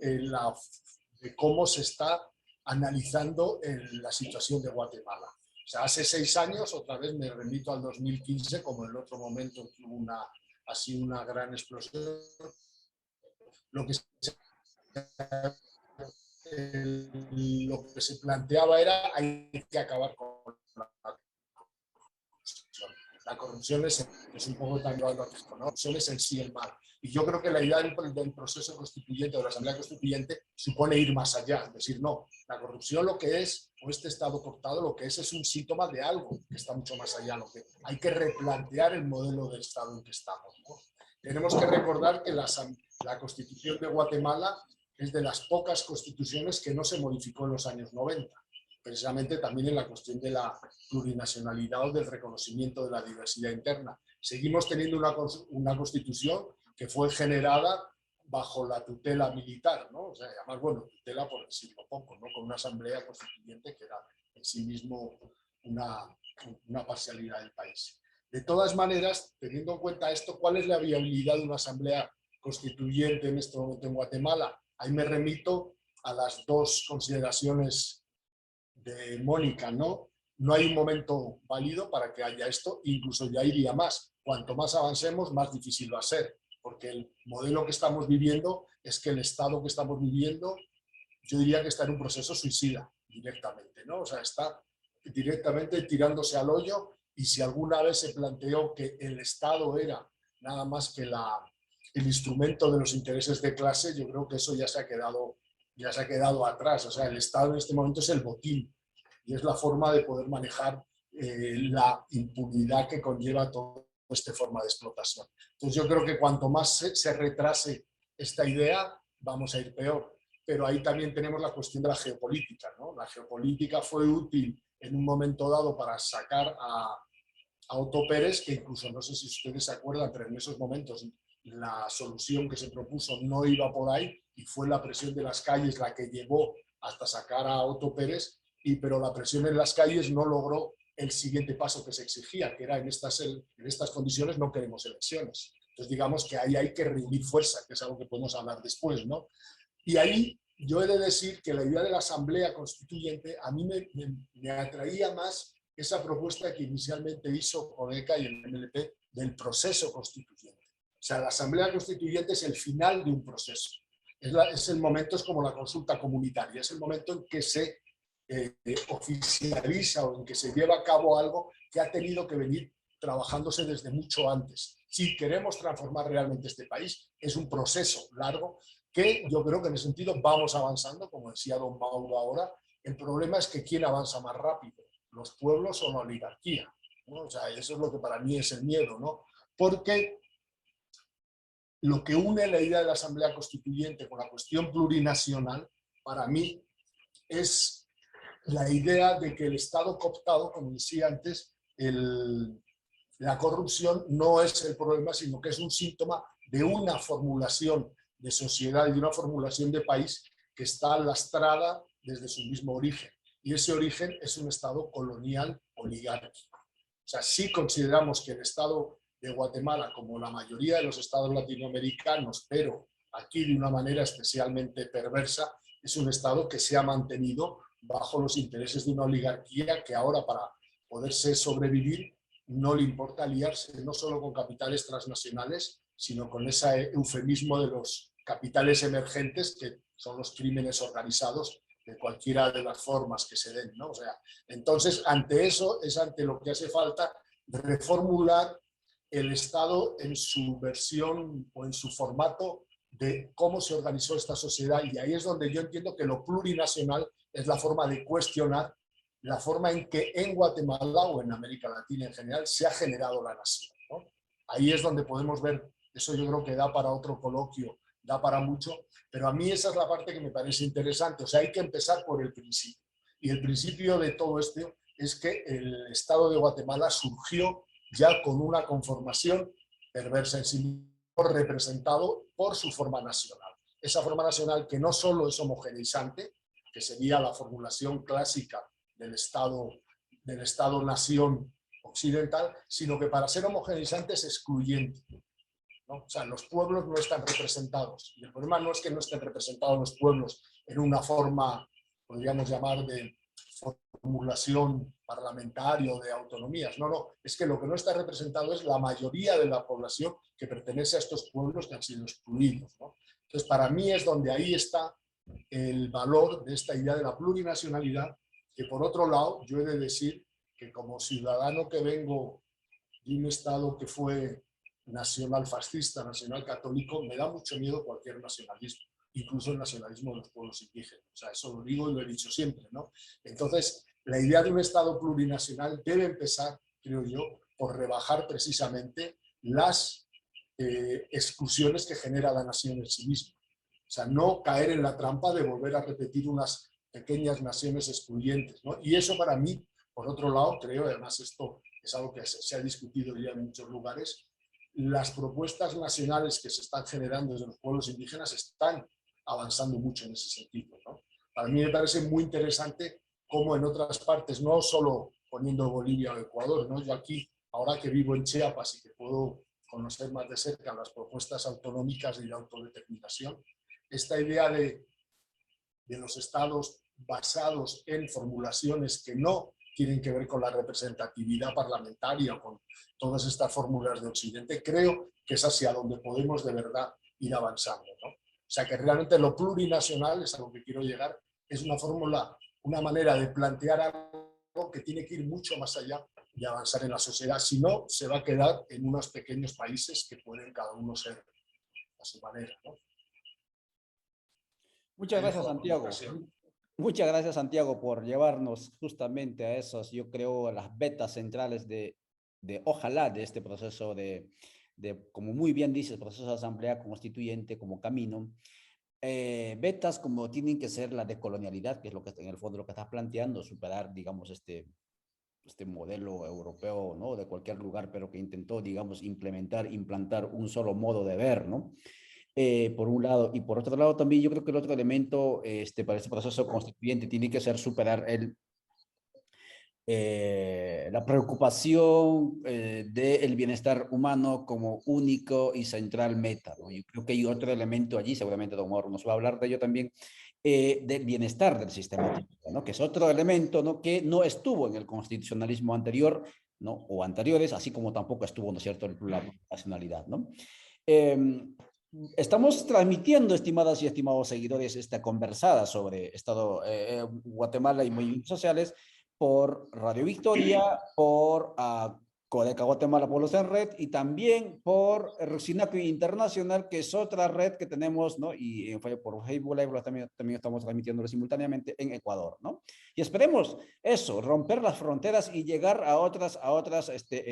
A: cómo se está analizando la situación de Guatemala. O sea, hace 6 años, otra vez me remito al 2015, como en otro momento tuvo una gran explosión, lo que se planteaba era hay que acabar con la corrupción. La corrupción es un poco tan llevado a esto, ¿no? La corrupción es en sí el mal. Y yo creo que la idea del proceso constituyente o de la Asamblea Constituyente supone ir más allá, es decir, no, la corrupción lo que es, o este Estado cortado, lo que es un síntoma de algo que está mucho más allá, lo que hay que replantear el modelo del Estado en que estamos, ¿no? Tenemos que recordar que la Constitución de Guatemala es de las pocas constituciones que no se modificó en los años 90, precisamente también en la cuestión de la plurinacionalidad o del reconocimiento de la diversidad interna. Seguimos teniendo una constitución que fue generada bajo la tutela militar, ¿no? O sea, además, bueno, tutela por decirlo poco, ¿no? Con una asamblea constituyente que era en sí mismo una parcialidad del país. De todas maneras, teniendo en cuenta esto, ¿cuál es la viabilidad de una asamblea constituyente en este momento en Guatemala? Ahí me remito a las 2 consideraciones de Mónica, ¿no? No hay un momento válido para que haya esto, incluso ya iría más. Cuanto más avancemos, más difícil va a ser, porque el modelo que estamos viviendo es que el estado que estamos viviendo, yo diría que está en un proceso suicida directamente, ¿no? O sea, está directamente tirándose al hoyo, y si alguna vez se planteó que el Estado era nada más que el instrumento de los intereses de clase, yo creo que eso ya se ha quedado atrás. O sea, el Estado en este momento es el botín, y es la forma de poder manejar la impunidad que conlleva toda esta forma de explotación. Entonces yo creo que cuanto más se retrase esta idea, vamos a ir peor. Pero ahí también tenemos la cuestión de la geopolítica, ¿no? La geopolítica fue útil en un momento dado para sacar a Otto Pérez, que incluso no sé si ustedes se acuerdan, pero en esos momentos la solución que se propuso no iba por ahí, y fue la presión de las calles la que llevó hasta sacar a Otto Pérez, pero la presión en las calles no logró el siguiente paso que se exigía, que era en estas condiciones no queremos elecciones. Entonces digamos que ahí hay que reunir fuerza, que es algo que podemos hablar después, ¿no? Y ahí yo he de decir que la idea de la Asamblea Constituyente a mí me atraía más esa propuesta que inicialmente hizo Codeca y el MLP del proceso constituyente. O sea, la Asamblea Constituyente es el final de un proceso. Es el momento, es como la consulta comunitaria, es el momento en que se oficializa o en que se lleva a cabo algo que ha tenido que venir trabajándose desde mucho antes. Si queremos transformar realmente este país, es un proceso largo que yo creo que en ese sentido vamos avanzando, como decía don Mauro ahora. El problema es que ¿quién avanza más rápido? ¿Los pueblos o la oligarquía? ¿No? O sea, eso es lo que para mí es el miedo, ¿no? Porque lo que une la idea de la Asamblea Constituyente con la cuestión plurinacional, para mí, es la idea de que el Estado cooptado, como decía antes, la corrupción no es el problema, sino que es un síntoma de una formulación de sociedad y de una formulación de país que está lastrada desde su mismo origen. Y ese origen es un Estado colonial oligárquico. O sea, si consideramos que el Estado de Guatemala, como la mayoría de los estados latinoamericanos, pero aquí de una manera especialmente perversa, es un Estado que se ha mantenido bajo los intereses de una oligarquía que ahora, para poderse sobrevivir, no le importa aliarse no solo con capitales transnacionales, sino con ese eufemismo de los capitales emergentes, que son los crímenes organizados de cualquiera de las formas que se den, ¿no? O sea, entonces, ante eso, es ante lo que hace falta reformular el Estado en su versión o en su formato de cómo se organizó esta sociedad. Y ahí es donde yo entiendo que lo plurinacional es la forma de cuestionar la forma en que en Guatemala o en América Latina en general se ha generado la nación, ¿no? Ahí es donde podemos ver, eso yo creo que da para otro coloquio, da para mucho, pero a mí esa es la parte que me parece interesante. O sea, hay que empezar por el principio. Y el principio de todo esto es que el Estado de Guatemala surgió ya con una conformación perversa en sí mismo, representado por su forma nacional. Esa forma nacional que no solo es homogeneizante, que sería la formulación clásica del Estado-nación occidental, sino que para ser homogeneizante es excluyente, ¿no? O sea, los pueblos no están representados. Y el problema no es que no estén representados los pueblos en una forma, podríamos llamar, de formulación parlamentaria o de autonomías. No, no, es que lo que no está representado es la mayoría de la población que pertenece a estos pueblos que han sido excluidos, ¿no? Entonces, para mí es donde ahí está el valor de esta idea de la plurinacionalidad, que por otro lado, yo he de decir que como ciudadano que vengo de un Estado que fue nacional fascista, nacional católico, me da mucho miedo cualquier nacionalismo, incluso el nacionalismo de los pueblos indígenas. O sea, eso lo digo y lo he dicho siempre, ¿no? Entonces, la idea de un Estado plurinacional debe empezar, creo yo, por rebajar precisamente las exclusiones que genera la nación en sí misma. O sea, no caer en la trampa de volver a repetir unas pequeñas naciones excluyentes, ¿no? Y eso para mí, por otro lado, creo, además esto es algo que se ha discutido ya en muchos lugares, las propuestas nacionales que se están generando desde los pueblos indígenas están avanzando mucho en ese sentido, ¿no? Para mí me parece muy interesante cómo en otras partes, no solo poniendo Bolivia o Ecuador, ¿no? Yo aquí, ahora que vivo en Chiapas y que puedo conocer más de cerca las propuestas autonómicas y de autodeterminación, esta idea de de los estados basados en formulaciones que no tienen que ver con la representatividad parlamentaria o con todas estas fórmulas de Occidente, creo que es hacia donde podemos de verdad ir avanzando, ¿no? O sea que realmente lo plurinacional, es a lo que quiero llegar, es una fórmula, una manera de plantear algo que tiene que ir mucho más allá y avanzar en la sociedad. Si no, se va a quedar en unos pequeños países que pueden cada uno ser a su manera, ¿no?
B: Muchas gracias, Santiago. Muchas gracias, Santiago, por llevarnos justamente a esos, yo creo, las vetas centrales ojalá, de este proceso como muy bien dice, el proceso de asamblea constituyente como camino. Vetas como tienen que ser la decolonialidad, que es lo que en el fondo lo que estás planteando, superar, digamos, este modelo europeo, ¿no? De cualquier lugar, pero que intentó, digamos, implantar un solo modo de ver, ¿no? Por un lado, y por otro lado también yo creo que el otro elemento para este proceso constituyente tiene que ser superar la preocupación del bienestar humano como único y central meta, ¿no? Yo creo que hay otro elemento allí, seguramente don Mauro nos va a hablar de ello también, del bienestar del sistema político, ¿no? Que es otro elemento, ¿no? Que no estuvo en el constitucionalismo anterior, ¿no? O anteriores, así como tampoco estuvo, ¿no es cierto?, la nacionalidad, ¿no? Estamos transmitiendo, estimadas y estimados seguidores, esta conversada sobre Guatemala y movimientos sociales por Radio Victoria, por Codeca Guatemala Pueblos en Red y también por Sinacu Internacional, que es otra red que tenemos, ¿no? Y por Facebook Live también estamos transmitiéndolo simultáneamente en Ecuador, ¿no? Y esperemos eso, romper las fronteras y llegar a otras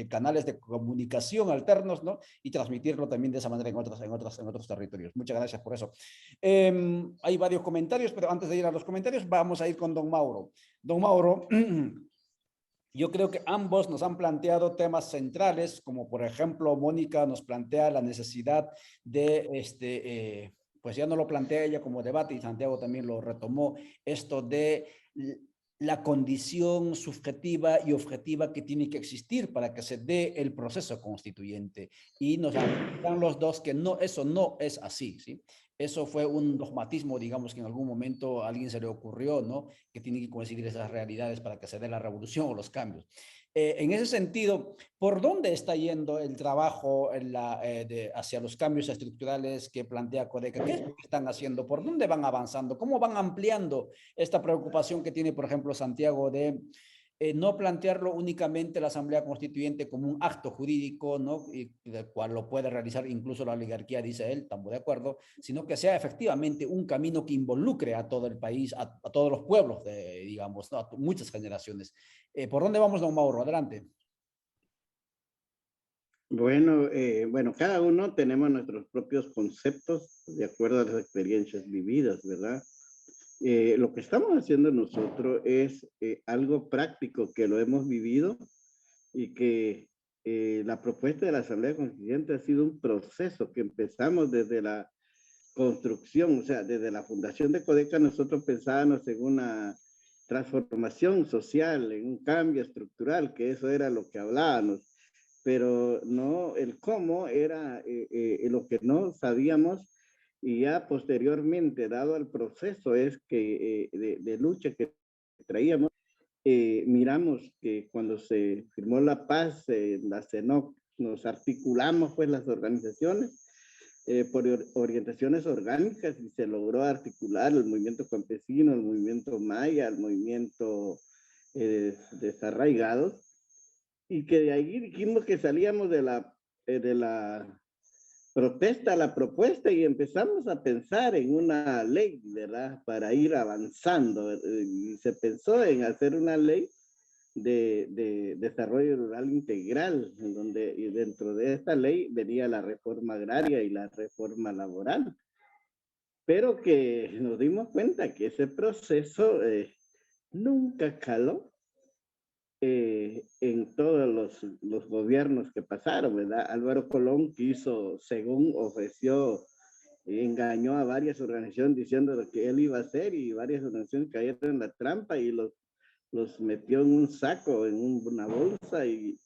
B: canales de comunicación alternos, ¿no? Y transmitirlo también de esa manera en otros territorios. Muchas gracias por eso. Hay varios comentarios, pero antes de ir a los comentarios, vamos a ir con don Mauro. Don Mauro, yo creo que ambos nos han planteado temas centrales, como por ejemplo, Mónica nos plantea la necesidad de, pues ya no lo plantea ella como debate y Santiago también lo retomó, esto de la condición subjetiva y objetiva que tiene que existir para que se dé el proceso constituyente. Y nos dan los dos que no, eso no es así, ¿sí? Eso fue un dogmatismo, digamos, que en algún momento a alguien se le ocurrió, ¿no? Que tiene que coincidir esas realidades para que se dé la revolución o los cambios. En ese sentido, ¿por dónde está yendo el trabajo hacia los cambios estructurales que plantea Codeca? ¿Qué es lo que están haciendo? ¿Por dónde van avanzando? ¿Cómo van ampliando esta preocupación que tiene, por ejemplo, Santiago de no plantearlo únicamente la Asamblea Constituyente como un acto jurídico, ¿no? Y del cual lo puede realizar incluso la oligarquía, dice él, estamos de acuerdo, sino que sea efectivamente un camino que involucre a todo el país, a todos los pueblos, digamos, ¿no? A muchas generaciones. ¿Por dónde vamos, don Mauro? Adelante.
E: Bueno, cada uno tenemos nuestros propios conceptos de acuerdo a las experiencias vividas, ¿verdad? Lo que estamos haciendo nosotros es algo práctico que lo hemos vivido y que la propuesta de la Asamblea Constituyente ha sido un proceso que empezamos desde la construcción, o sea, desde la fundación de Codeca nosotros pensábamos en una transformación social, en un cambio estructural, que eso era lo que hablábamos, pero no el cómo era lo que no sabíamos. Y ya posteriormente, dado el proceso de lucha que traíamos, miramos que cuando se firmó la paz, la CENOC, nos articulamos pues las organizaciones por orientaciones orgánicas y se logró articular el movimiento campesino, el movimiento maya, el movimiento desarraigados, y que de ahí dijimos que salíamos de la protesta a la propuesta y empezamos a pensar en una ley, ¿verdad? Para ir avanzando. Y se pensó en hacer una ley de desarrollo rural integral, y dentro de esta ley venía la reforma agraria y la reforma laboral. Pero que nos dimos cuenta que ese proceso nunca caló en todos los gobiernos que pasaron, ¿verdad? Álvaro Colón quiso, según ofreció, engañó a varias organizaciones diciendo lo que él iba a hacer y varias organizaciones cayeron en la trampa y los metió en un saco, en una bolsa y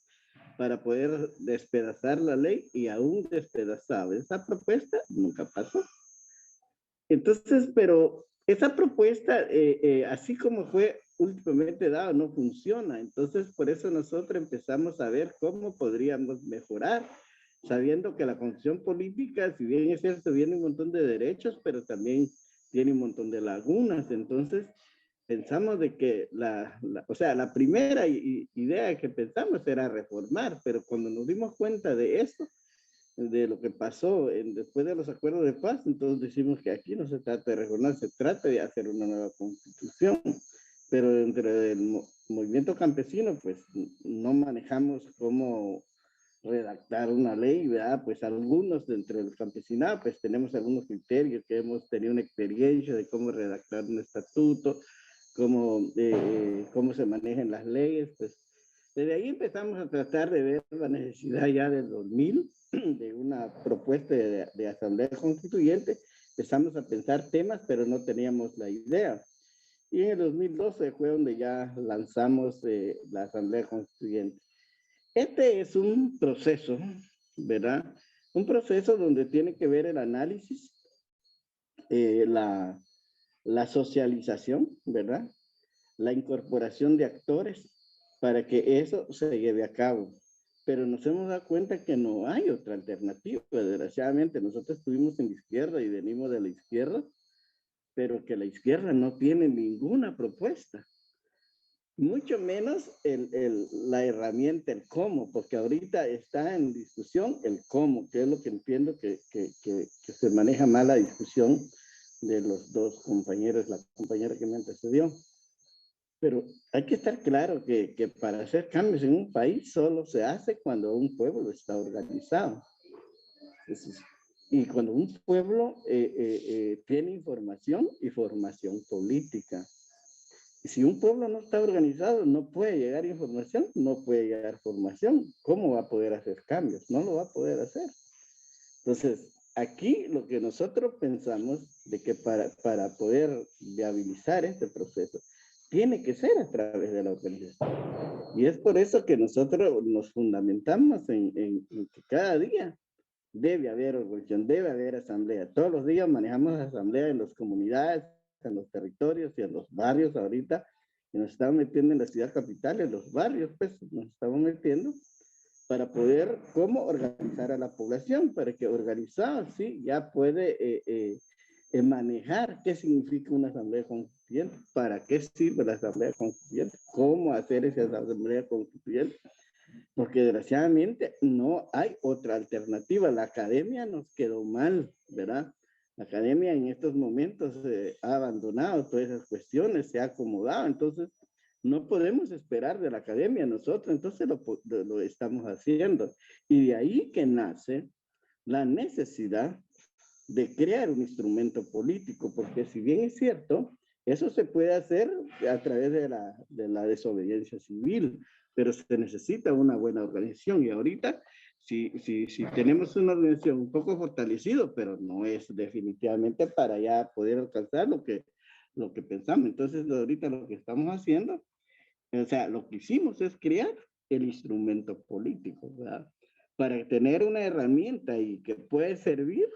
E: para poder despedazar la ley y aún despedazaba. Esa propuesta nunca pasó. Entonces, pero esa propuesta, así como fue últimamente dado, no funciona. Entonces, por eso nosotros empezamos a ver cómo podríamos mejorar, sabiendo que la constitución política, si bien es cierto, tiene un montón de derechos, pero también tiene un montón de lagunas. Entonces, pensamos de que o sea, la primera idea que pensamos era reformar, pero cuando nos dimos cuenta de esto, de lo que pasó después de los acuerdos de paz, entonces decimos que aquí no se trata de reformar, se trata de hacer una nueva constitución, pero dentro del movimiento campesino, pues no manejamos cómo redactar una ley, ¿verdad? Pues algunos dentro del campesinado, pues tenemos algunos criterios, que hemos tenido una experiencia de cómo redactar un estatuto, cómo se manejan las leyes, pues desde ahí empezamos a tratar de ver la necesidad ya del 2000 de una propuesta de asamblea constituyente. Empezamos a pensar temas, pero no teníamos la idea. Y en el 2012 fue donde ya lanzamos la asamblea constituyente. Este es un proceso, ¿verdad? Un proceso donde tiene que ver el análisis, la socialización, ¿verdad? La incorporación de actores para que eso se lleve a cabo. Pero nos hemos dado cuenta que no hay otra alternativa. Desgraciadamente, nosotros estuvimos en la izquierda y venimos de la izquierda, pero que la izquierda no tiene ninguna propuesta. Mucho menos la herramienta, el cómo, porque ahorita está en discusión el cómo, que es lo que entiendo que se maneja mal la discusión de los dos compañeros, la compañera que me antecedió. Pero hay que estar claro que para hacer cambios en un país solo se hace cuando un pueblo está organizado. Y cuando un pueblo tiene información y formación política. Y si un pueblo no está organizado, no puede llegar información, no puede llegar formación. ¿Cómo va a poder hacer cambios? No lo va a poder hacer. Entonces, aquí lo que nosotros pensamos de que para poder viabilizar este proceso, tiene que ser a través de la organización. Y es por eso que nosotros nos fundamentamos en que cada día debe haber organización, debe haber asamblea. Todos los días manejamos asamblea en las comunidades, en los territorios y en los barrios ahorita. Y nos estamos metiendo en la ciudad capital, en los barrios, pues nos estamos metiendo para poder cómo organizar a la población, para que organizado, sí, ya puede manejar qué significa una asamblea constituyente, para qué sirve la asamblea constituyente, cómo hacer esa asamblea constituyente, porque desgraciadamente no hay otra alternativa. La academia nos quedó mal, ¿verdad? La academia en estos momentos ha abandonado todas esas cuestiones, se ha acomodado, entonces no podemos esperar de la academia nosotros, entonces lo estamos haciendo. Y de ahí que nace la necesidad de crear un instrumento político, porque si bien es cierto, eso se puede hacer a través de la desobediencia civil, pero se necesita una buena organización. Y ahorita, si tenemos una organización un poco fortalecida, pero no es definitivamente para ya poder alcanzar lo que pensamos. Entonces, ahorita lo que estamos haciendo, o sea, lo que hicimos es crear el instrumento político, ¿verdad? Para tener una herramienta y que puede servir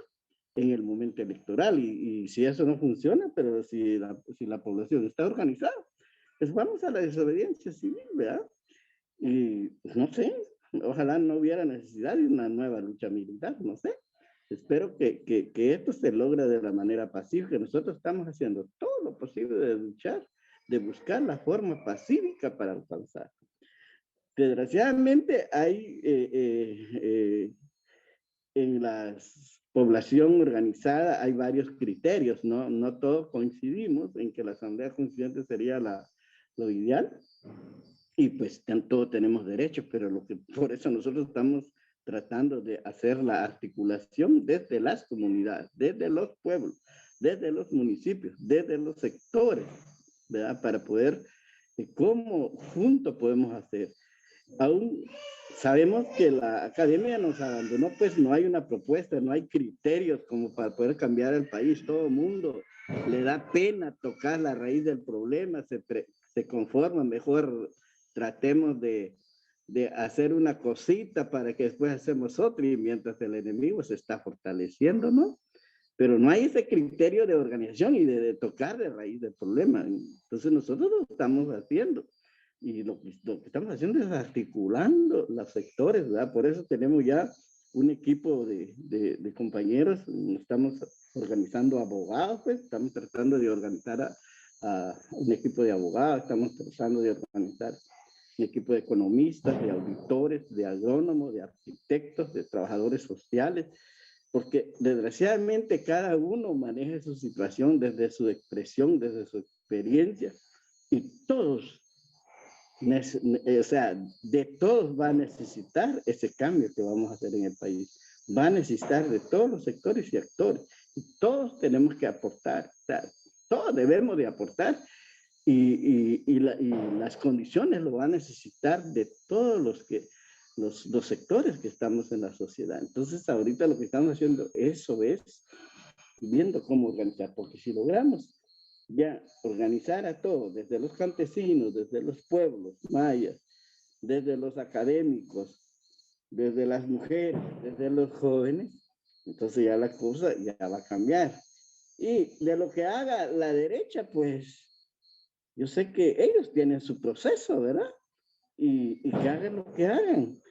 E: en el momento electoral. Y si eso no funciona, pero si la población está organizada, pues vamos a la desobediencia civil, ¿verdad? Y no sé, ojalá no hubiera necesidad de una nueva lucha militar, no sé. Espero que esto se logre de la manera pacífica. Nosotros estamos haciendo todo lo posible de luchar, de buscar la forma pacífica para alcanzar. Desgraciadamente hay en la población organizada hay varios criterios, no todos coincidimos en que la asamblea constituyente sería lo ideal, y pues todos tenemos derechos, pero por eso nosotros estamos tratando de hacer la articulación desde las comunidades, desde los pueblos, desde los municipios, desde los sectores, ¿verdad? Para poder, cómo juntos podemos hacer. Aún sabemos que la academia nos abandonó, pues no hay una propuesta, no hay criterios como para poder cambiar el país. Todo el mundo le da pena tocar la raíz del problema, se conforma, mejor tratemos de hacer una cosita para que después hacemos otra, y mientras el enemigo se está fortaleciendo, ¿no? pero no hay ese criterio de organización y de tocar de raíz del problema. Entonces nosotros lo estamos haciendo. Y lo que estamos haciendo es articulando los sectores, ¿verdad? Por eso tenemos ya un equipo de compañeros, estamos organizando abogados, pues, estamos tratando de organizar a un equipo de abogados, estamos tratando de organizar un equipo de economistas, de auditores, de agrónomos, de arquitectos, de trabajadores sociales, porque desgraciadamente cada uno maneja su situación desde su expresión, desde su experiencia, y todos, o sea, de todos va a necesitar ese cambio que vamos a hacer en el país. Va a necesitar de todos los sectores y actores. Y todos tenemos que aportar. O sea, todos debemos de aportar. Y las condiciones lo van a necesitar de todos los sectores que estamos en la sociedad. Entonces, ahorita lo que estamos haciendo, eso es viendo cómo organizar. Porque si logramos ya organizar a todos, desde los campesinos, desde los pueblos mayas, desde los académicos, desde las mujeres, desde los jóvenes, entonces ya la cosa ya va a cambiar. Y de lo que haga la derecha, pues yo sé que ellos tienen su proceso, ¿verdad? Y que hagan lo que hagan.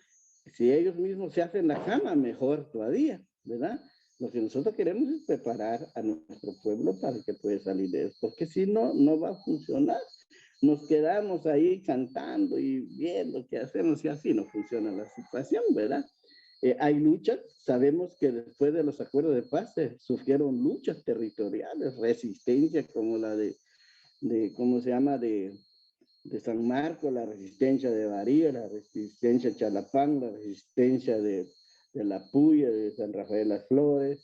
E: Si ellos mismos se hacen la cama, mejor todavía, ¿verdad? Lo que nosotros queremos es preparar a nuestro pueblo para que pueda salir de eso, porque si no, no va a funcionar. Nos quedamos ahí cantando y viendo qué hacemos y así no funciona la situación, ¿verdad? Hay luchas, sabemos que después de los acuerdos de paz surgieron luchas territoriales, resistencia como la de ¿cómo se llama? De San Marcos, la resistencia de Varío, la resistencia de Chalapán, la resistencia de La Puya, de San Rafael Las Flores,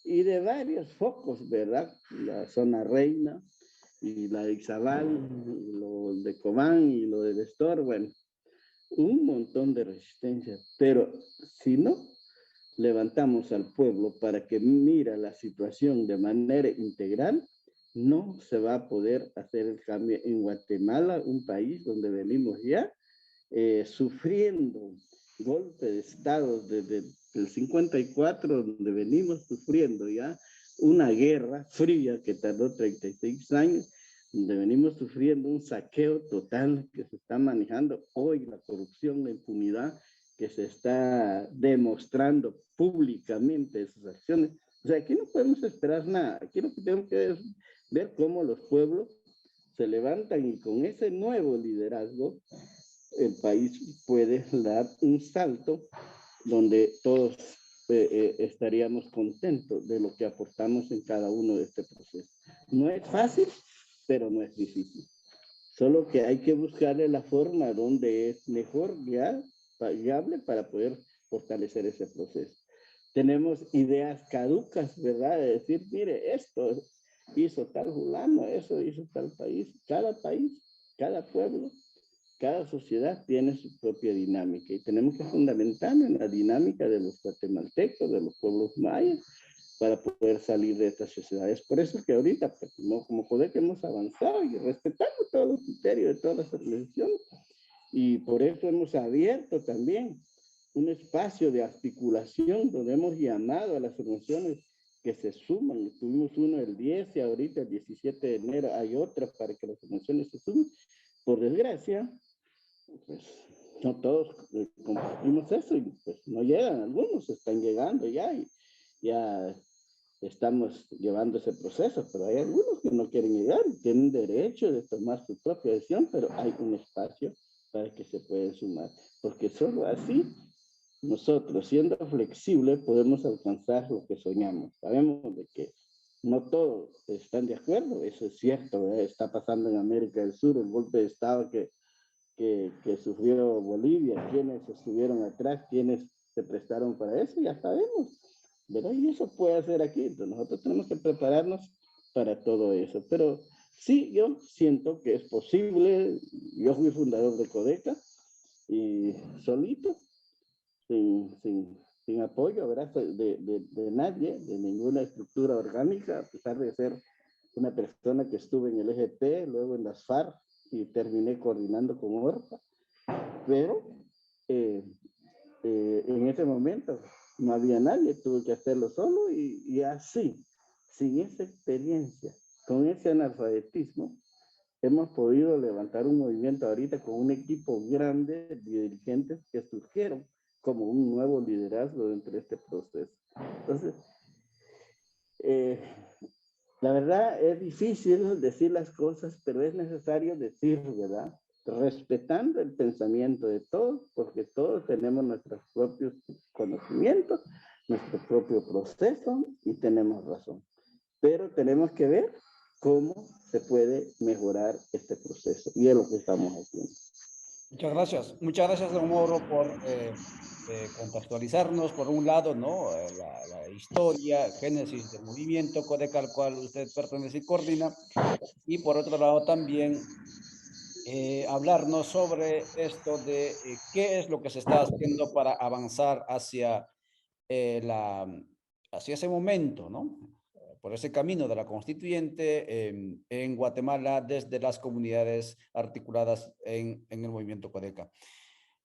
E: y de varios focos, ¿verdad? La zona Reina, y la de Ixabal, y lo de Cobán, y lo de Destor, bueno, un montón de resistencia, pero si no levantamos al pueblo para que mira la situación de manera integral, no se va a poder hacer el cambio en Guatemala, un país donde venimos ya sufriendo golpe de Estado desde el 54, donde venimos sufriendo ya una guerra fría que tardó 36 años, donde venimos sufriendo un saqueo total que se está manejando hoy, la corrupción, la impunidad que se está demostrando públicamente esas acciones. O sea, aquí no podemos esperar nada, aquí lo que tenemos que ver cómo los pueblos se levantan y con ese nuevo liderazgo el país puede dar un salto donde todos estaríamos contentos de lo que aportamos en cada uno de este proceso. No es fácil, pero no es difícil. Solo que hay que buscarle la forma donde es mejor viable para poder fortalecer ese proceso. Tenemos ideas caducas, ¿verdad? De decir, mire, esto hizo tal fulano, eso hizo tal país, cada pueblo, cada sociedad tiene su propia dinámica y tenemos que fundamentar en la dinámica de los guatemaltecos, de los pueblos mayas, para poder salir de estas sociedades. Por eso es que ahorita, pues, como poder que hemos avanzado y respetamos todos los criterios de todas las organizaciones, y por eso hemos abierto también un espacio de articulación donde hemos llamado a las organizaciones que se suman. Tuvimos uno el 10 y ahorita el 17 de enero hay otra para que las organizaciones se sumen. Por desgracia, pues no todos compartimos eso y pues no llegan, algunos están llegando ya y ya estamos llevando ese proceso, pero hay algunos que no quieren llegar y tienen derecho de tomar su propia decisión, pero hay un espacio para que se puedan sumar, porque solo así nosotros, siendo flexibles, podemos alcanzar lo que soñamos. Sabemos de que no todos están de acuerdo, eso es cierto, ¿verdad? Está pasando en América del Sur, el golpe de Estado que sufrió Bolivia, quienes estuvieron atrás, quienes se prestaron para eso, ya sabemos, ¿verdad? Y eso puede hacer aquí, entonces nosotros tenemos que prepararnos para todo eso, pero sí, yo siento que es posible. Yo fui fundador de Codeca y solito, sin apoyo, ¿verdad? De nadie, de ninguna estructura orgánica, a pesar de ser una persona que estuve en el EGP, luego en las FARC y terminé coordinando con ORPA, pero en ese momento no había nadie, tuve que hacerlo solo y así sin esa experiencia, con ese analfabetismo, hemos podido levantar un movimiento ahorita con un equipo grande de dirigentes que surgieron como un nuevo liderazgo dentro de este proceso. Entonces, la verdad es difícil decir las cosas, pero es necesario decir, ¿verdad? Respetando el pensamiento de todos, porque todos tenemos nuestros propios conocimientos, nuestro propio proceso y tenemos razón. Pero tenemos que ver cómo se puede mejorar este proceso y es lo que estamos haciendo.
B: Muchas gracias, don Mauro, por contextualizarnos, por un lado, ¿no? La historia, génesis del movimiento Codeca al cual usted pertenece y coordina, y por otro lado también hablarnos sobre esto de qué es lo que se está haciendo para avanzar hacia, hacia ese momento, ¿no? Por ese camino de la constituyente en Guatemala desde las comunidades articuladas en el movimiento Codeca.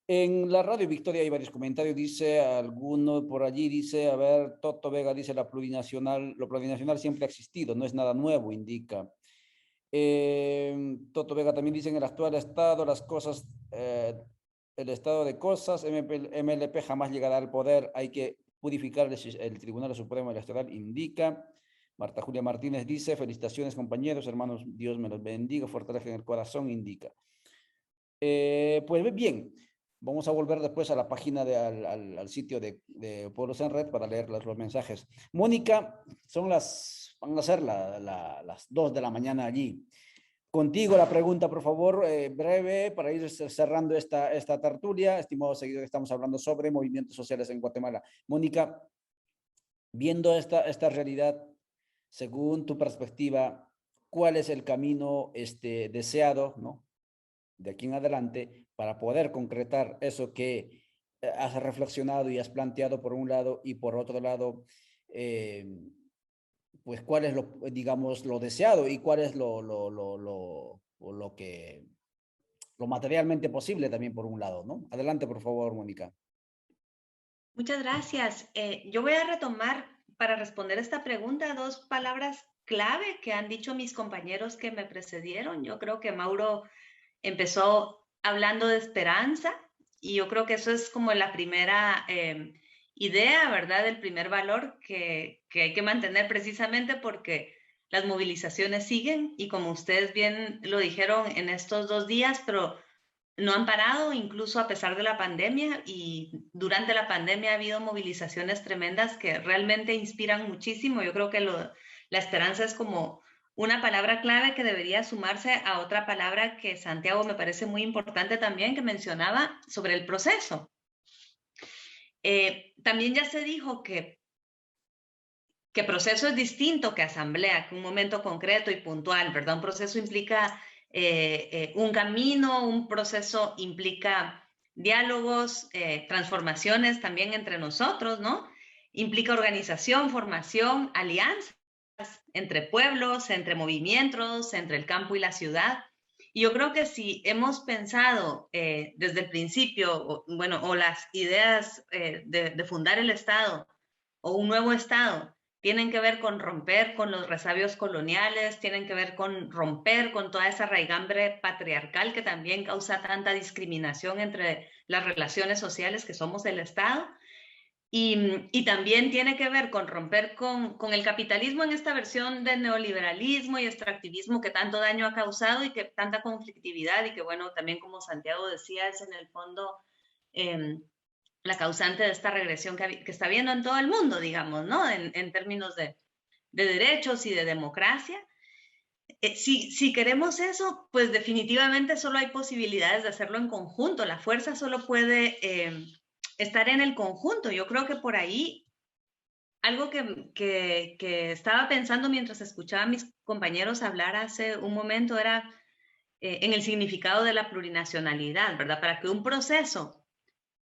B: En la Radio Victoria hay varios comentarios, dice alguno por allí, dice, a ver, Toto Vega dice, lo plurinacional siempre ha existido, no es nada nuevo, indica. Toto Vega también dice, en el actual estado, las cosas, el estado de cosas, MLP jamás llegará al poder, hay que purificar el Tribunal Supremo Electoral, indica. Marta Julia Martínez dice, felicitaciones compañeros, hermanos, Dios me los bendiga, fortaleza en el corazón, indica. Pues bien, vamos a volver después a la página, al sitio de Pueblos en Red para leer los mensajes. Mónica, van a ser las 2 de la mañana allí. Contigo la pregunta, por favor, breve, para ir cerrando esta tertulia. Estimados seguidores, estamos hablando sobre movimientos sociales en Guatemala. Mónica, viendo esta realidad, según tu perspectiva, ¿cuál es el camino deseado, ¿no? de aquí en adelante para poder concretar eso que has reflexionado y has planteado por un lado y por otro lado, pues cuál es digamos, lo deseado y cuál es lo materialmente posible también por un lado, ¿no? Adelante, por favor, Mónica.
D: Muchas gracias. Yo voy a retomar para responder esta pregunta 2 palabras clave que han dicho mis compañeros que me precedieron. Yo creo que Mauro empezó hablando de esperanza y yo creo que eso es como la primera idea, ¿verdad? El primer valor que hay que mantener precisamente porque las movilizaciones siguen y como ustedes bien lo dijeron en estos 2 días, pero no han parado incluso a pesar de la pandemia y durante la pandemia ha habido movilizaciones tremendas que realmente inspiran muchísimo. Yo creo que la esperanza es como una palabra clave que debería sumarse a otra palabra que Santiago me parece muy importante también, que mencionaba sobre el proceso. También ya se dijo que proceso es distinto que asamblea, que un momento concreto y puntual, ¿verdad? Un proceso implica un camino, un proceso implica diálogos, transformaciones también entre nosotros, ¿no? Implica organización, formación, alianzas entre pueblos, entre movimientos, entre el campo y la ciudad. Y yo creo que si hemos pensado desde el principio, o las ideas de fundar el Estado o un nuevo Estado, tienen que ver con romper con los resabios coloniales, tienen que ver con romper con toda esa raigambre patriarcal que también causa tanta discriminación entre las relaciones sociales que somos el Estado. Y también tiene que ver con romper con el capitalismo en esta versión de neoliberalismo y extractivismo que tanto daño ha causado y que tanta conflictividad y que, bueno, también como Santiago decía, es en el fondo la causante de esta regresión que está habiendo en todo el mundo, digamos, ¿no? En términos de derechos y de democracia. Si queremos eso, pues definitivamente solo hay posibilidades de hacerlo en conjunto. La fuerza solo puede estar en el conjunto. Yo creo que por ahí, algo que estaba pensando mientras escuchaba a mis compañeros hablar hace un momento era en el significado de la plurinacionalidad, ¿verdad? Para que un proceso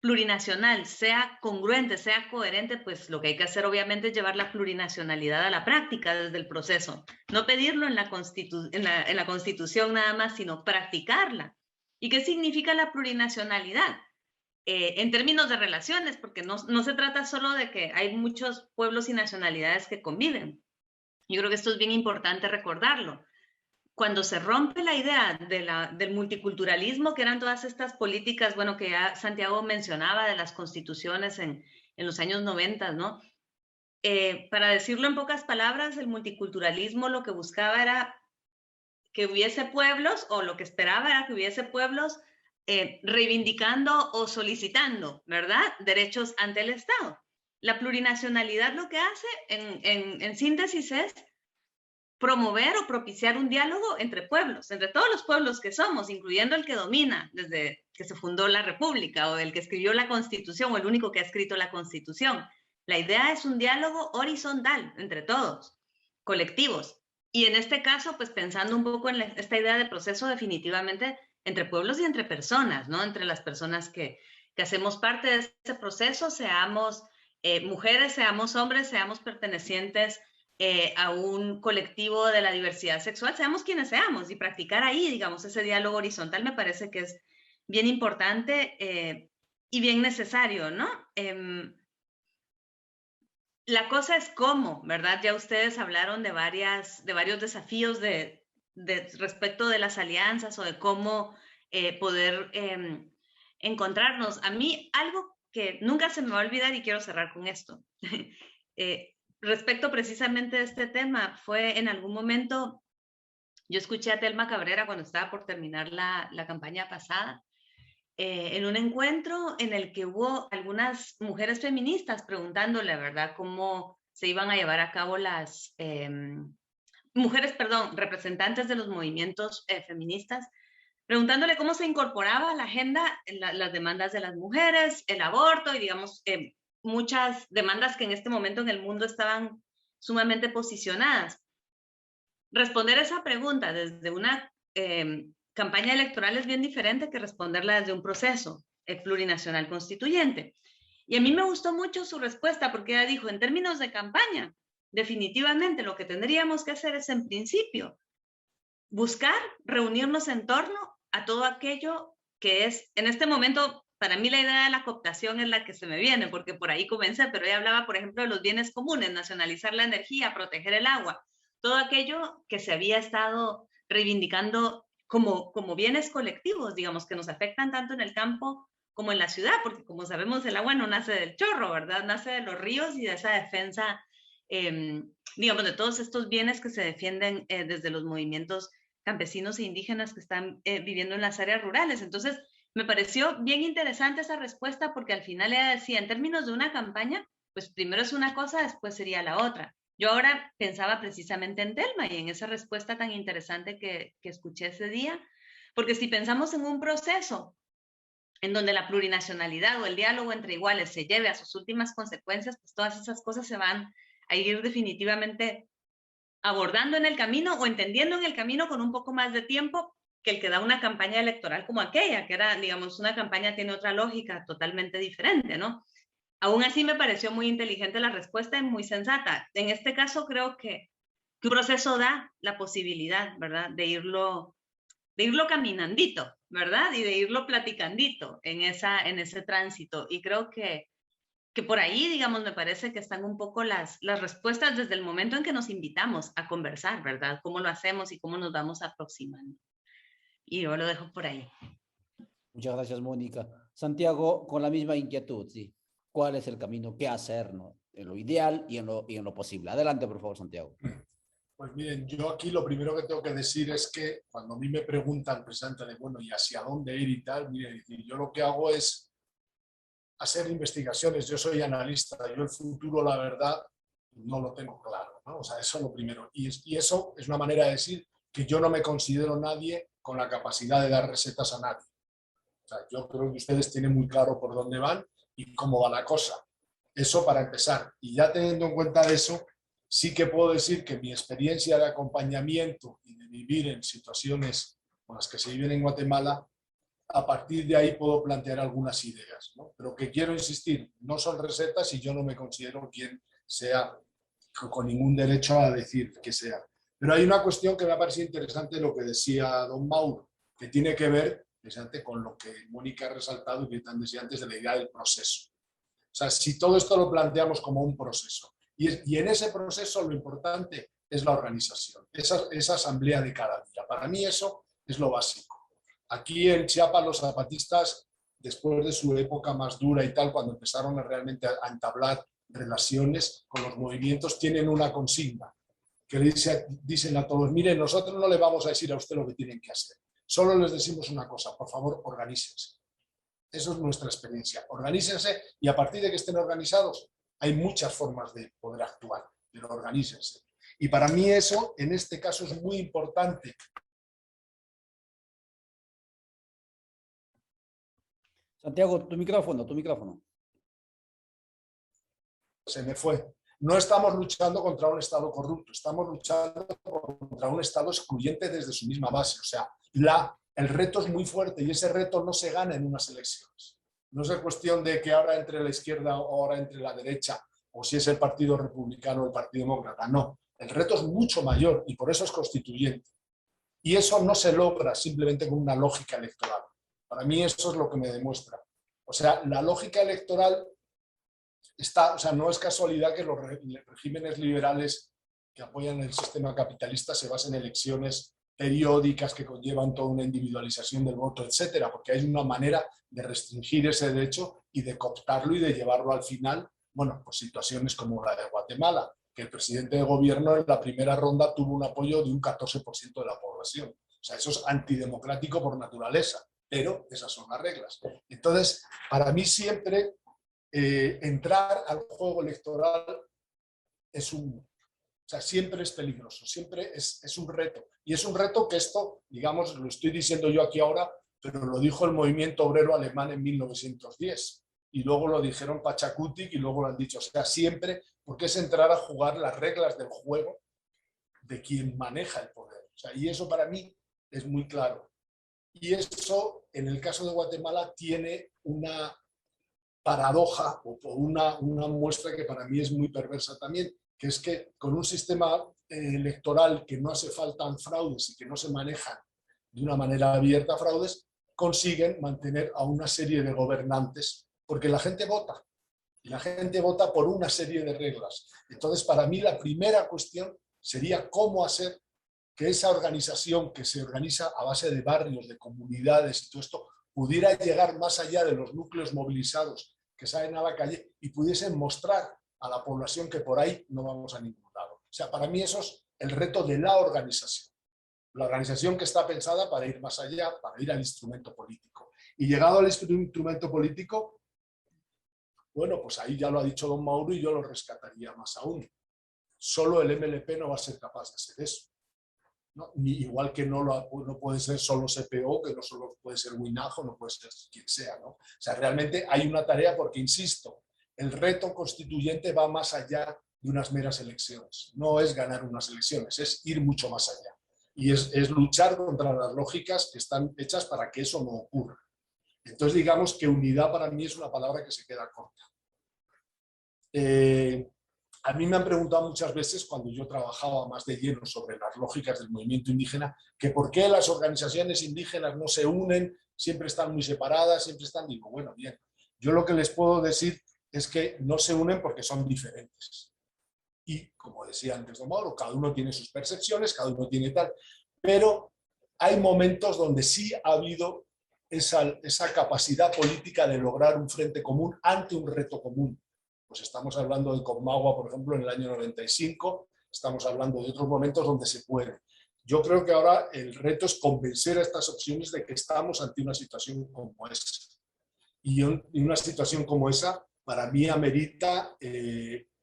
D: plurinacional sea congruente, sea coherente, pues lo que hay que hacer obviamente es llevar la plurinacionalidad a la práctica desde el proceso. No pedirlo en la Constitución nada más, sino practicarla. ¿Y qué significa la plurinacionalidad? En términos de relaciones, porque no se trata solo de que hay muchos pueblos y nacionalidades que conviven, Yo creo que esto es bien importante recordarlo. Cuando se rompe la idea del multiculturalismo, que eran todas estas políticas, bueno, que ya Santiago mencionaba de las constituciones en los años 90, ¿no? Para decirlo en pocas palabras, el multiculturalismo lo que buscaba era que hubiese pueblos, o lo que esperaba era que hubiese pueblos reivindicando o solicitando, ¿verdad?, derechos ante el Estado. La plurinacionalidad lo que hace, en síntesis, es promover o propiciar un diálogo entre pueblos, entre todos los pueblos que somos, incluyendo el que domina desde que se fundó la República, o el que escribió la Constitución, o el único que ha escrito la Constitución. La idea es un diálogo horizontal entre todos, colectivos. Y en este caso, pues pensando un poco en esta idea de proceso, definitivamente entre pueblos y entre personas, ¿no? Entre las personas que hacemos parte de ese proceso, seamos mujeres, seamos hombres, seamos pertenecientes a un colectivo de la diversidad sexual, seamos quienes seamos, y practicar ahí, digamos, ese diálogo horizontal me parece que es bien importante y bien necesario, ¿no? La cosa es cómo, ¿verdad? Ya ustedes hablaron de varios desafíos respecto de las alianzas, o de cómo poder encontrarnos. A mí, algo que nunca se me va a olvidar, y quiero cerrar con esto, respecto precisamente de este tema, fue en algún momento, yo escuché a Telma Cabrera cuando estaba por terminar la campaña pasada, en un encuentro en el que hubo algunas mujeres feministas preguntándole, ¿verdad?, cómo se iban a llevar a cabo las representantes de los movimientos feministas, preguntándole cómo se incorporaba a la agenda las demandas de las mujeres, el aborto y, digamos, muchas demandas que en este momento en el mundo estaban sumamente posicionadas. Responder esa pregunta desde una campaña electoral es bien diferente que responderla desde un proceso plurinacional constituyente. Y a mí me gustó mucho su respuesta, porque ella dijo, en términos de campaña, definitivamente lo que tendríamos que hacer es, en principio, buscar reunirnos en torno a todo aquello que es, en este momento, para mí la idea de la cooptación es la que se me viene, porque por ahí comencé, pero ella hablaba, por ejemplo, de los bienes comunes, nacionalizar la energía, proteger el agua, todo aquello que se había estado reivindicando como bienes colectivos, digamos, que nos afectan tanto en el campo como en la ciudad, porque como sabemos el agua no nace del chorro, ¿verdad? Nace de los ríos y de esa defensa, digamos, de todos estos bienes que se defienden desde los movimientos campesinos e indígenas que están viviendo en las áreas rurales. Entonces, me pareció bien interesante esa respuesta, porque al final ella decía, en términos de una campaña, pues primero es una cosa, después sería la otra. Yo ahora pensaba precisamente en Telma y en esa respuesta tan interesante que escuché ese día, porque si pensamos en un proceso en donde la plurinacionalidad o el diálogo entre iguales se lleve a sus últimas consecuencias, pues todas esas cosas se van a ir definitivamente abordando en el camino, o entendiendo en el camino con un poco más de tiempo que el que da una campaña electoral como aquella, que era, digamos, una campaña tiene otra lógica totalmente diferente, ¿no? Aún así me pareció muy inteligente la respuesta y muy sensata. En este caso creo que un proceso da la posibilidad, ¿verdad?, de irlo caminandito, ¿verdad?, y de irlo platicandito en ese tránsito. Y creo que por ahí, digamos, me parece que están un poco las respuestas desde el momento en que nos invitamos a conversar, ¿verdad? Cómo lo hacemos y cómo nos vamos aproximando. Y yo lo dejo por ahí.
B: Muchas gracias, Mónica. Santiago, con la misma inquietud, ¿sí? ¿Cuál es el camino? ¿Qué hacer, no? En lo ideal y en lo posible. Adelante, por favor, Santiago.
A: Pues miren, yo aquí lo primero que tengo que decir es que cuando a mí me preguntan precisamente de, bueno, ¿y hacia dónde ir y tal? Miren, yo lo que hago es hacer investigaciones. Yo soy analista. Yo el futuro, la verdad, no lo tengo claro, ¿no? O sea, eso es lo primero. Y eso es una manera de decir que yo no me considero nadie con la capacidad de dar recetas a nadie. O sea, yo creo que ustedes tienen muy claro por dónde van y cómo va la cosa. Eso para empezar. Y ya teniendo en cuenta eso, sí que puedo decir que mi experiencia de acompañamiento y de vivir en situaciones como las que se viven en Guatemala, a partir de ahí puedo plantear algunas ideas, ¿no? Pero que quiero insistir, no son recetas y yo no me considero quien sea con ningún derecho a decir que sea. Pero hay una cuestión que me ha parecido interesante, lo que decía don Mauro, que tiene que ver precisamente con lo que Mónica ha resaltado y que también decía antes de la idea del proceso. O sea, si todo esto lo planteamos como un proceso, y en ese proceso lo importante es la organización, esa asamblea de cada día. Para mí eso es lo básico. Aquí en Chiapas los zapatistas, después de su época más dura y tal, cuando empezaron realmente a entablar relaciones con los movimientos, tienen una consigna que le dicen a todos: miren, nosotros no le vamos a decir a usted lo que tienen que hacer, solo les decimos una cosa: por favor, organícense. Eso es nuestra experiencia. Organícense, y a partir de que estén organizados, hay muchas formas de poder actuar, pero organícense. Y para mí eso, en este caso, es muy importante.
B: Santiago, tu micrófono.
A: Se me fue. No estamos luchando contra un Estado corrupto, estamos luchando contra un Estado excluyente desde su misma base. O sea, el reto es muy fuerte y ese reto no se gana en unas elecciones. No es cuestión de que ahora entre la izquierda o ahora entre la derecha, o si es el Partido Republicano o el Partido Demócrata. No, el reto es mucho mayor y por eso es constituyente. Y eso no se logra simplemente con una lógica electoral. Para mí eso es lo que me demuestra. O sea, la lógica electoral está, o sea, no es casualidad que los regímenes liberales que apoyan el sistema capitalista se basen en elecciones periódicas que conllevan toda una individualización del voto, etcétera, porque hay una manera de restringir ese derecho y de cooptarlo y de llevarlo al final, bueno, pues situaciones como la de Guatemala, que el presidente de gobierno en la primera ronda tuvo un apoyo de un 14% de la población. O sea, eso es antidemocrático por naturaleza, pero esas son las reglas. Entonces, para mí siempre entrar al juego electoral siempre es peligroso, siempre es un reto. Y es un reto que esto, digamos, lo estoy diciendo yo aquí ahora, pero lo dijo el movimiento obrero alemán en 1910. Y luego lo dijeron Pachacutic y luego lo han dicho. O sea, siempre, porque es entrar a jugar las reglas del juego de quien maneja el poder. O sea, y eso para mí es muy claro. Y eso, en el caso de Guatemala, tiene una paradoja o una muestra que para mí es muy perversa también, que es que con un sistema electoral que no hace falta fraudes y que no se manejan de una manera abierta fraudes, consiguen mantener a una serie de gobernantes, porque la gente vota, y la gente vota por una serie de reglas. Entonces, para mí la primera cuestión sería cómo hacer que esa organización que se organiza a base de barrios, de comunidades y todo esto, pudiera llegar más allá de los núcleos movilizados que salen a la calle y pudiesen mostrar a la población que por ahí no vamos a ningún lado. O sea, para mí eso es el reto de la organización. La organización que está pensada para ir más allá, para ir al instrumento político. Y llegado al instrumento político, bueno, pues ahí ya lo ha dicho don Mauro y yo lo rescataría más aún. Solo el MLP no va a ser capaz de hacer eso. ¿No? Igual que no puede ser solo CPO, que no solo puede ser Winajo, no puede ser quien sea, ¿no? O sea, realmente hay una tarea porque, insisto, el reto constituyente va más allá de unas meras elecciones. No es ganar unas elecciones, es ir mucho más allá. Y es luchar contra las lógicas que están hechas para que eso no ocurra. Entonces, digamos que unidad para mí es una palabra que se queda corta. A mí me han preguntado muchas veces, cuando yo trabajaba más de lleno sobre las lógicas del movimiento indígena, que por qué las organizaciones indígenas no se unen, siempre están muy separadas, siempre están... Digo, bueno, bien, yo lo que les puedo decir es que no se unen porque son diferentes. Y, como decía antes don Mauro, cada uno tiene sus percepciones, cada uno tiene tal, pero hay momentos donde sí ha habido esa capacidad política de lograr un frente común ante un reto común. Pues estamos hablando de Comagua, por ejemplo, en el año 95, estamos hablando de otros momentos donde se puede. Yo creo que ahora el reto es convencer a estas opciones de que estamos ante una situación como esa. Y una situación como esa, para mí, amerita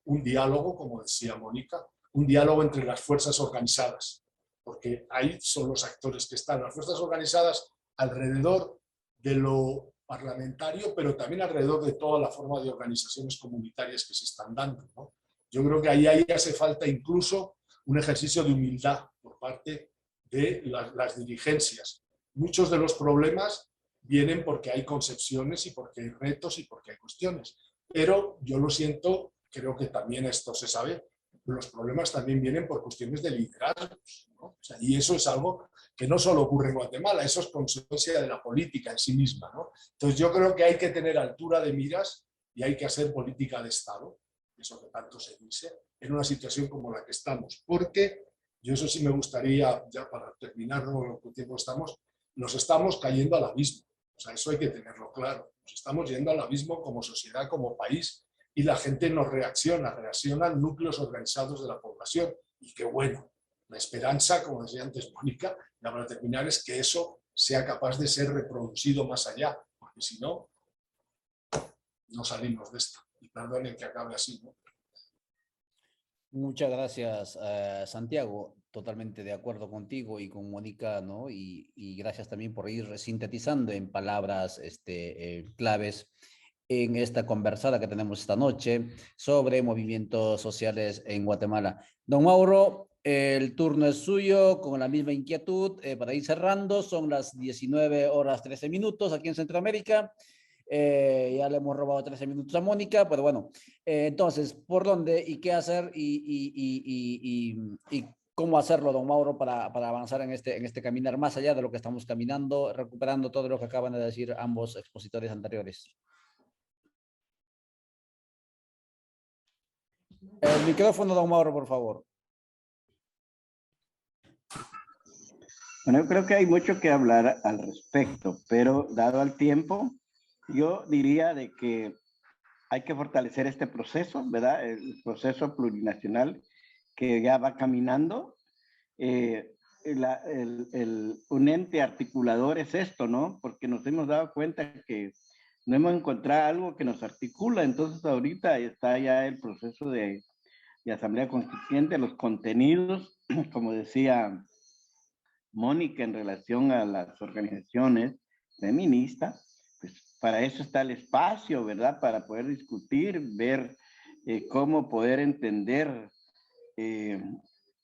A: un diálogo, como decía Mónica, un diálogo entre las fuerzas organizadas, porque ahí son los actores que están, las fuerzas organizadas alrededor de lo parlamentario, pero también alrededor de toda la forma de organizaciones comunitarias que se están dando, ¿no? Yo creo que ahí hace falta incluso un ejercicio de humildad por parte de las dirigencias. Muchos de los problemas vienen porque hay concepciones y porque hay retos y porque hay cuestiones. Pero yo lo siento, creo que también esto se sabe, los problemas también vienen por cuestiones de liderazgos, ¿no? O sea, y eso es algo que no solo ocurre en Guatemala, eso es consecuencia de la política en sí misma, ¿no? Entonces yo creo que hay que tener altura de miras y hay que hacer política de Estado. eso que tanto se dice, en una situación como la que estamos. Porque yo eso sí me gustaría, ya para terminar lo que tiempo estamos, nos estamos cayendo al abismo. O sea, eso hay que tenerlo claro. Nos estamos yendo al abismo como sociedad, como país, y la gente no reacciona, reaccionan núcleos organizados de la población. Y qué bueno, la esperanza, como decía antes Mónica, ya para terminar, es que eso sea capaz de ser reproducido más allá, porque si no, no salimos de esto. Y perdonen que acabe así, ¿no?
B: Muchas gracias, Santiago. Totalmente de acuerdo contigo y con Mónica, ¿no? Y gracias también por ir sintetizando en palabras claves en esta conversada que tenemos esta noche sobre movimientos sociales en Guatemala. Don Mauro, el turno es suyo con la misma inquietud para ir cerrando. Son las 19:13 aquí en Centroamérica. Ya le hemos robado 13 minutos a Mónica, pero bueno, entonces, ¿por dónde y qué hacer y cómo hacerlo, don Mauro, para avanzar en este caminar más allá de lo que estamos caminando, recuperando todo lo que acaban de decir ambos expositores anteriores? El micrófono, don Mauro, por favor.
C: Bueno, yo creo que hay mucho que hablar al respecto, pero dado el tiempo, yo diría de que hay que fortalecer este proceso, ¿verdad? El proceso plurinacional que ya va caminando. Un ente articulador es esto, ¿no? Porque nos hemos dado cuenta que no hemos encontrado algo que nos articula. Entonces ahorita está ya el proceso de asamblea constituyente, los contenidos, como decía Mónica, en relación a las organizaciones feministas, pues para eso está el espacio, ¿verdad? Para poder discutir, ver cómo poder entender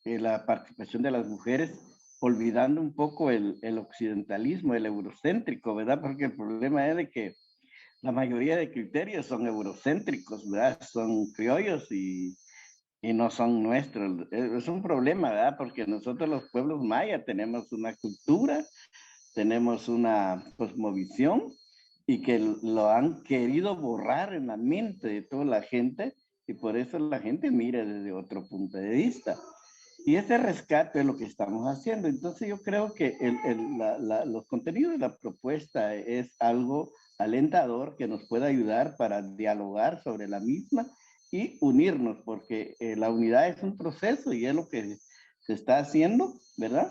C: la participación de las mujeres, olvidando un poco el occidentalismo, el eurocéntrico, ¿verdad? Porque el problema es de que la mayoría de criterios son eurocéntricos, ¿verdad? Son criollos y no son nuestros. Es un problema, ¿verdad? Porque nosotros los pueblos mayas tenemos una cultura, tenemos una cosmovisión y que lo han querido borrar en la mente de toda la gente y por eso la gente mira desde otro punto de vista. Y ese rescate es lo que estamos haciendo. Entonces yo creo que los contenidos de la propuesta es algo alentador que nos puede ayudar para dialogar sobre la misma y unirnos, porque la unidad es un proceso y es lo que se está haciendo, ¿verdad?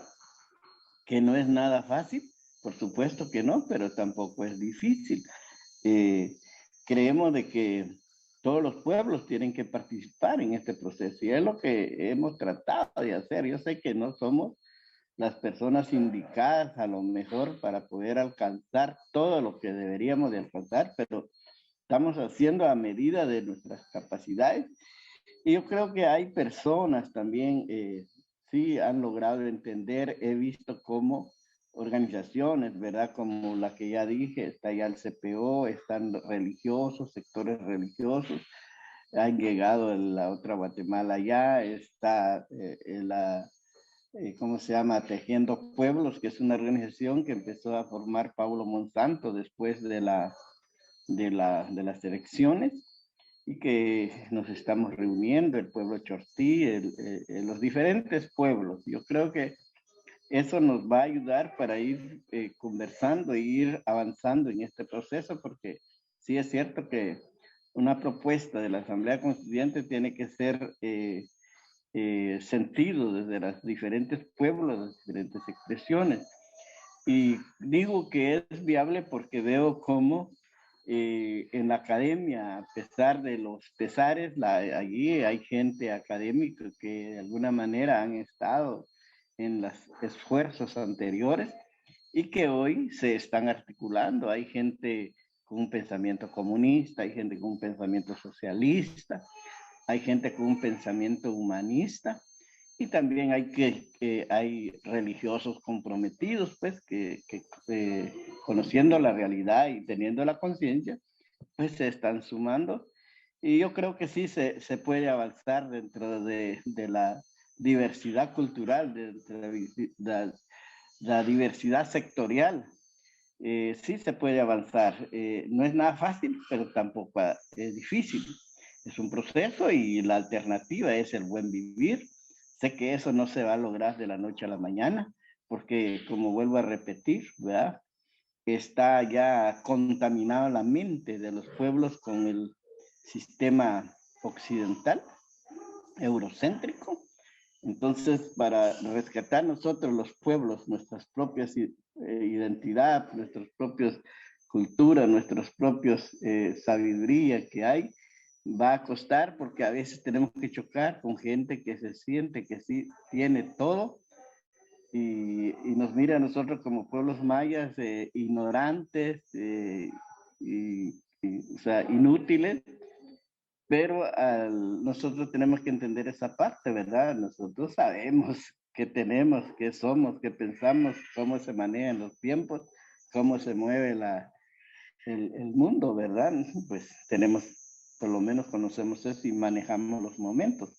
C: Que no es nada fácil, por supuesto que no, pero tampoco es difícil. Creemos de que todos los pueblos tienen que participar en este proceso y es lo que hemos tratado de hacer. Yo sé que no somos las personas indicadas a lo mejor para poder alcanzar todo lo que deberíamos de alcanzar, pero estamos haciendo a medida de nuestras capacidades. Y yo creo que hay personas también, sí, han logrado entender, he visto cómo organizaciones, ¿verdad? Como la que ya dije, está ya el CPO, están religiosos, sectores religiosos, han llegado en la otra Guatemala ya, está ¿cómo se llama? Tejiendo Pueblos, que es una organización que empezó a formar Paulo Monsanto después de las elecciones y que nos estamos reuniendo, el pueblo Chortí, los diferentes pueblos. Yo creo que eso nos va a ayudar para ir conversando e ir avanzando en este proceso, porque sí es cierto que una propuesta de la Asamblea Constituyente tiene que ser sentido desde los diferentes pueblos, las diferentes expresiones. Y digo que es viable porque veo cómo en la academia, a pesar de los pesares, allí hay gente académica que de alguna manera han estado en los esfuerzos anteriores y que hoy se están articulando. Hay gente con un pensamiento comunista, hay gente con un pensamiento socialista, hay gente con un pensamiento humanista y también hay religiosos comprometidos, pues, que conociendo la realidad y teniendo la conciencia, pues se están sumando. Y yo creo que sí se puede avanzar dentro de la diversidad cultural, de la diversidad sectorial. Sí se puede avanzar. No es nada fácil, pero tampoco es difícil.
E: Es un proceso y la alternativa es el buen vivir. Sé que eso no se va a lograr de la noche a la mañana, porque como vuelvo a repetir, ¿verdad? Está ya contaminada la mente de los pueblos con el sistema occidental, eurocéntrico. Entonces, para rescatar nosotros los pueblos, nuestras propias identidad, nuestras propias culturas, nuestros propios sabiduría que hay, va a costar porque a veces tenemos que chocar con gente que se siente que sí tiene todo y nos mira a nosotros como pueblos mayas ignorantes o sea, inútiles, pero nosotros tenemos que entender esa parte, ¿verdad? Nosotros sabemos qué tenemos, qué somos, qué pensamos, cómo se manejan los tiempos, cómo se mueve el mundo, ¿verdad? Pues tenemos, por lo menos conocemos eso y manejamos los momentos.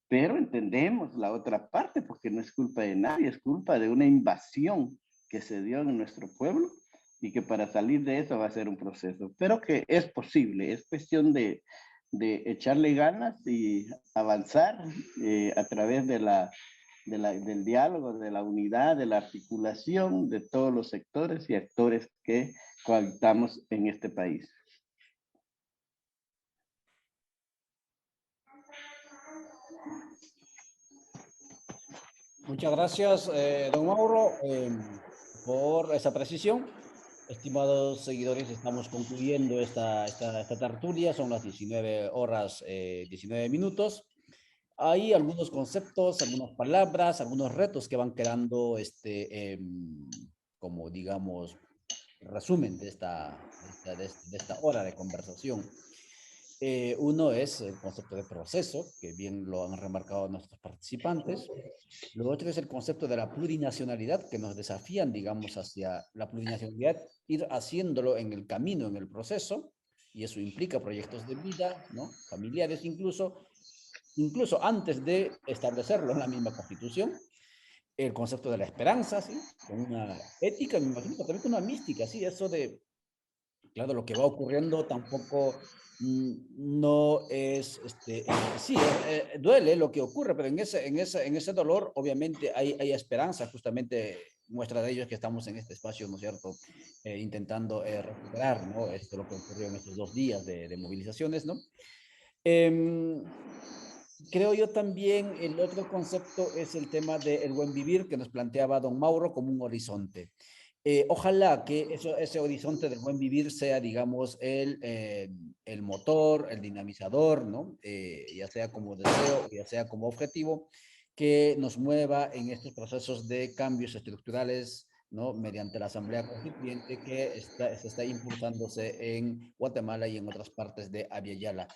E: Pero entendemos la otra parte, porque no es culpa de nadie, es culpa de una invasión que se dio en nuestro pueblo y que para salir de eso va a ser un proceso. Pero que es posible, es cuestión de echarle ganas y avanzar a través del diálogo, de la unidad, de la articulación de todos los sectores y actores que cohabitamos en este país.
B: Muchas gracias, don Mauro, por esa precisión. Estimados seguidores, estamos concluyendo esta tertulia, son las 19 horas 19 minutos. Hay algunos conceptos, algunas palabras, algunos retos que van quedando como digamos resumen de esta hora de conversación. Uno es el concepto de proceso, que bien lo han remarcado nuestros participantes. Lo otro es el concepto de la plurinacionalidad, que nos desafían, digamos, hacia la plurinacionalidad, ir haciéndolo en el camino, en el proceso, y eso implica proyectos de vida, ¿no? Familiares incluso antes de establecerlo en la misma Constitución. El concepto de la esperanza, ¿sí? Con una ética, me imagino, pero también con una mística, ¿sí? Eso de, claro, lo que va ocurriendo tampoco no es, sí, duele lo que ocurre, pero en ese dolor obviamente hay esperanza, justamente muestra de ello es que estamos en este espacio, ¿no es cierto?, intentando recuperar, ¿no?, lo que ocurrió en estos 2 días de movilizaciones, ¿no? Creo yo también el otro concepto es el tema del buen vivir que nos planteaba don Mauro como un horizonte. Ojalá que ese horizonte del buen vivir sea, digamos, el motor, el dinamizador, ¿no? Ya sea como deseo, ya sea como objetivo, que nos mueva en estos procesos de cambios estructurales, ¿no? Mediante la Asamblea Constituyente que se está impulsándose en Guatemala y en otras partes de Abya-Yala.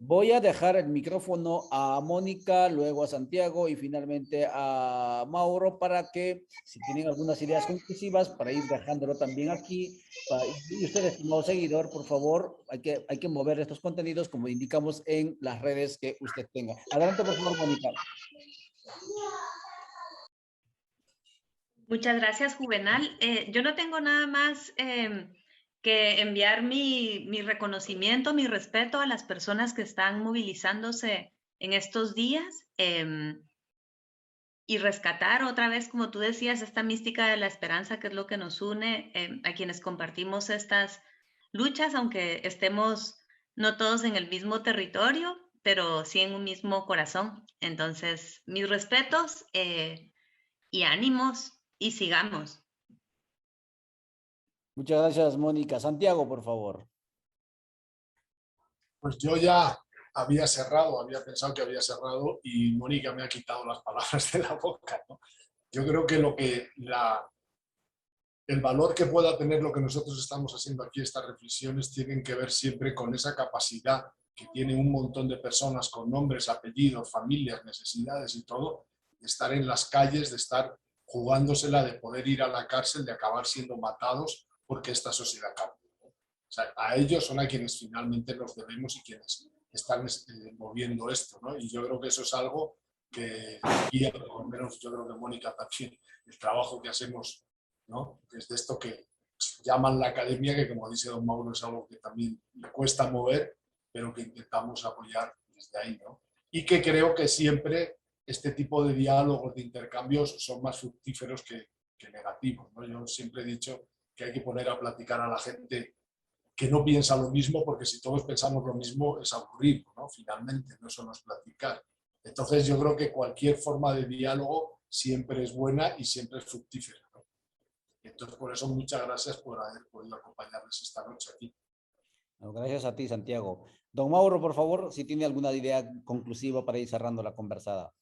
B: Voy a dejar el micrófono a Mónica, luego a Santiago y finalmente a Mauro para que, si tienen algunas ideas conclusivas, para ir dejándolo también aquí. Y usted, estimado seguidor, por favor, hay que mover estos contenidos como indicamos en las redes que usted tenga. Adelante, por favor, Mónica.
D: Muchas gracias, Juvenal. Yo no tengo nada más que enviar mi reconocimiento, mi respeto a las personas que están movilizándose en estos días y rescatar otra vez, como tú decías, esta mística de la esperanza, que es lo que nos une a quienes compartimos estas luchas, aunque estemos no todos en el mismo territorio, pero sí en un mismo corazón. Entonces, mis respetos y ánimos y sigamos.
B: Muchas gracias, Mónica. Santiago, por favor.
A: Pues yo ya había pensado que había cerrado y Mónica me ha quitado las palabras de la boca, ¿no? Yo creo que el valor que pueda tener lo que nosotros estamos haciendo aquí, estas reflexiones, tienen que ver siempre con esa capacidad que tiene un montón de personas con nombres, apellidos, familias, necesidades y todo, de estar en las calles, de estar jugándosela, de poder ir a la cárcel, de acabar siendo matados porque esta sociedad cambia. O sea, a ellos son a quienes finalmente nos debemos y quienes están moviendo esto, ¿no? Y yo creo que eso es algo que aquí, por lo menos yo creo que Mónica también, el trabajo que hacemos, ¿no?, desde esto que llaman la academia, que como dice don Mauro es algo que también le cuesta mover, pero que intentamos apoyar desde ahí, ¿no? Y que creo que siempre este tipo de diálogos, de intercambios, son más fructíferos que negativos, ¿no? Yo siempre he dicho que hay que poner a platicar a la gente que no piensa lo mismo, porque si todos pensamos lo mismo es aburrido, ¿no? Finalmente, no solo es platicar. Entonces yo creo que cualquier forma de diálogo siempre es buena y siempre es fructífera, ¿no? Entonces por eso muchas gracias por haber podido acompañarles esta noche aquí.
B: No, gracias a ti, Santiago. Don Mauro, por favor, si tiene alguna idea conclusiva para ir cerrando la conversada.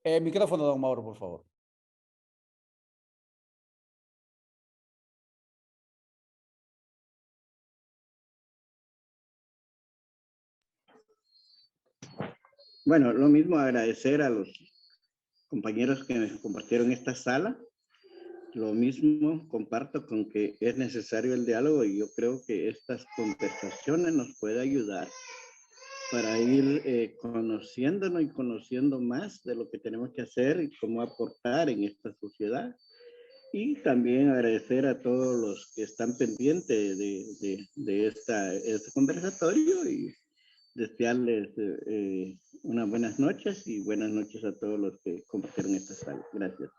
B: Micrófono, don Mauro, por favor.
E: Bueno, lo mismo agradecer a los compañeros que me compartieron esta sala. Lo mismo comparto con que es necesario el diálogo y yo creo que estas conversaciones nos pueden ayudar para ir conociéndonos y conociendo más de lo que tenemos que hacer y cómo aportar en esta sociedad. Y también agradecer a todos los que están pendientes de este conversatorio y desearles unas buenas noches y buenas noches a todos los que compartieron esta sala. Gracias.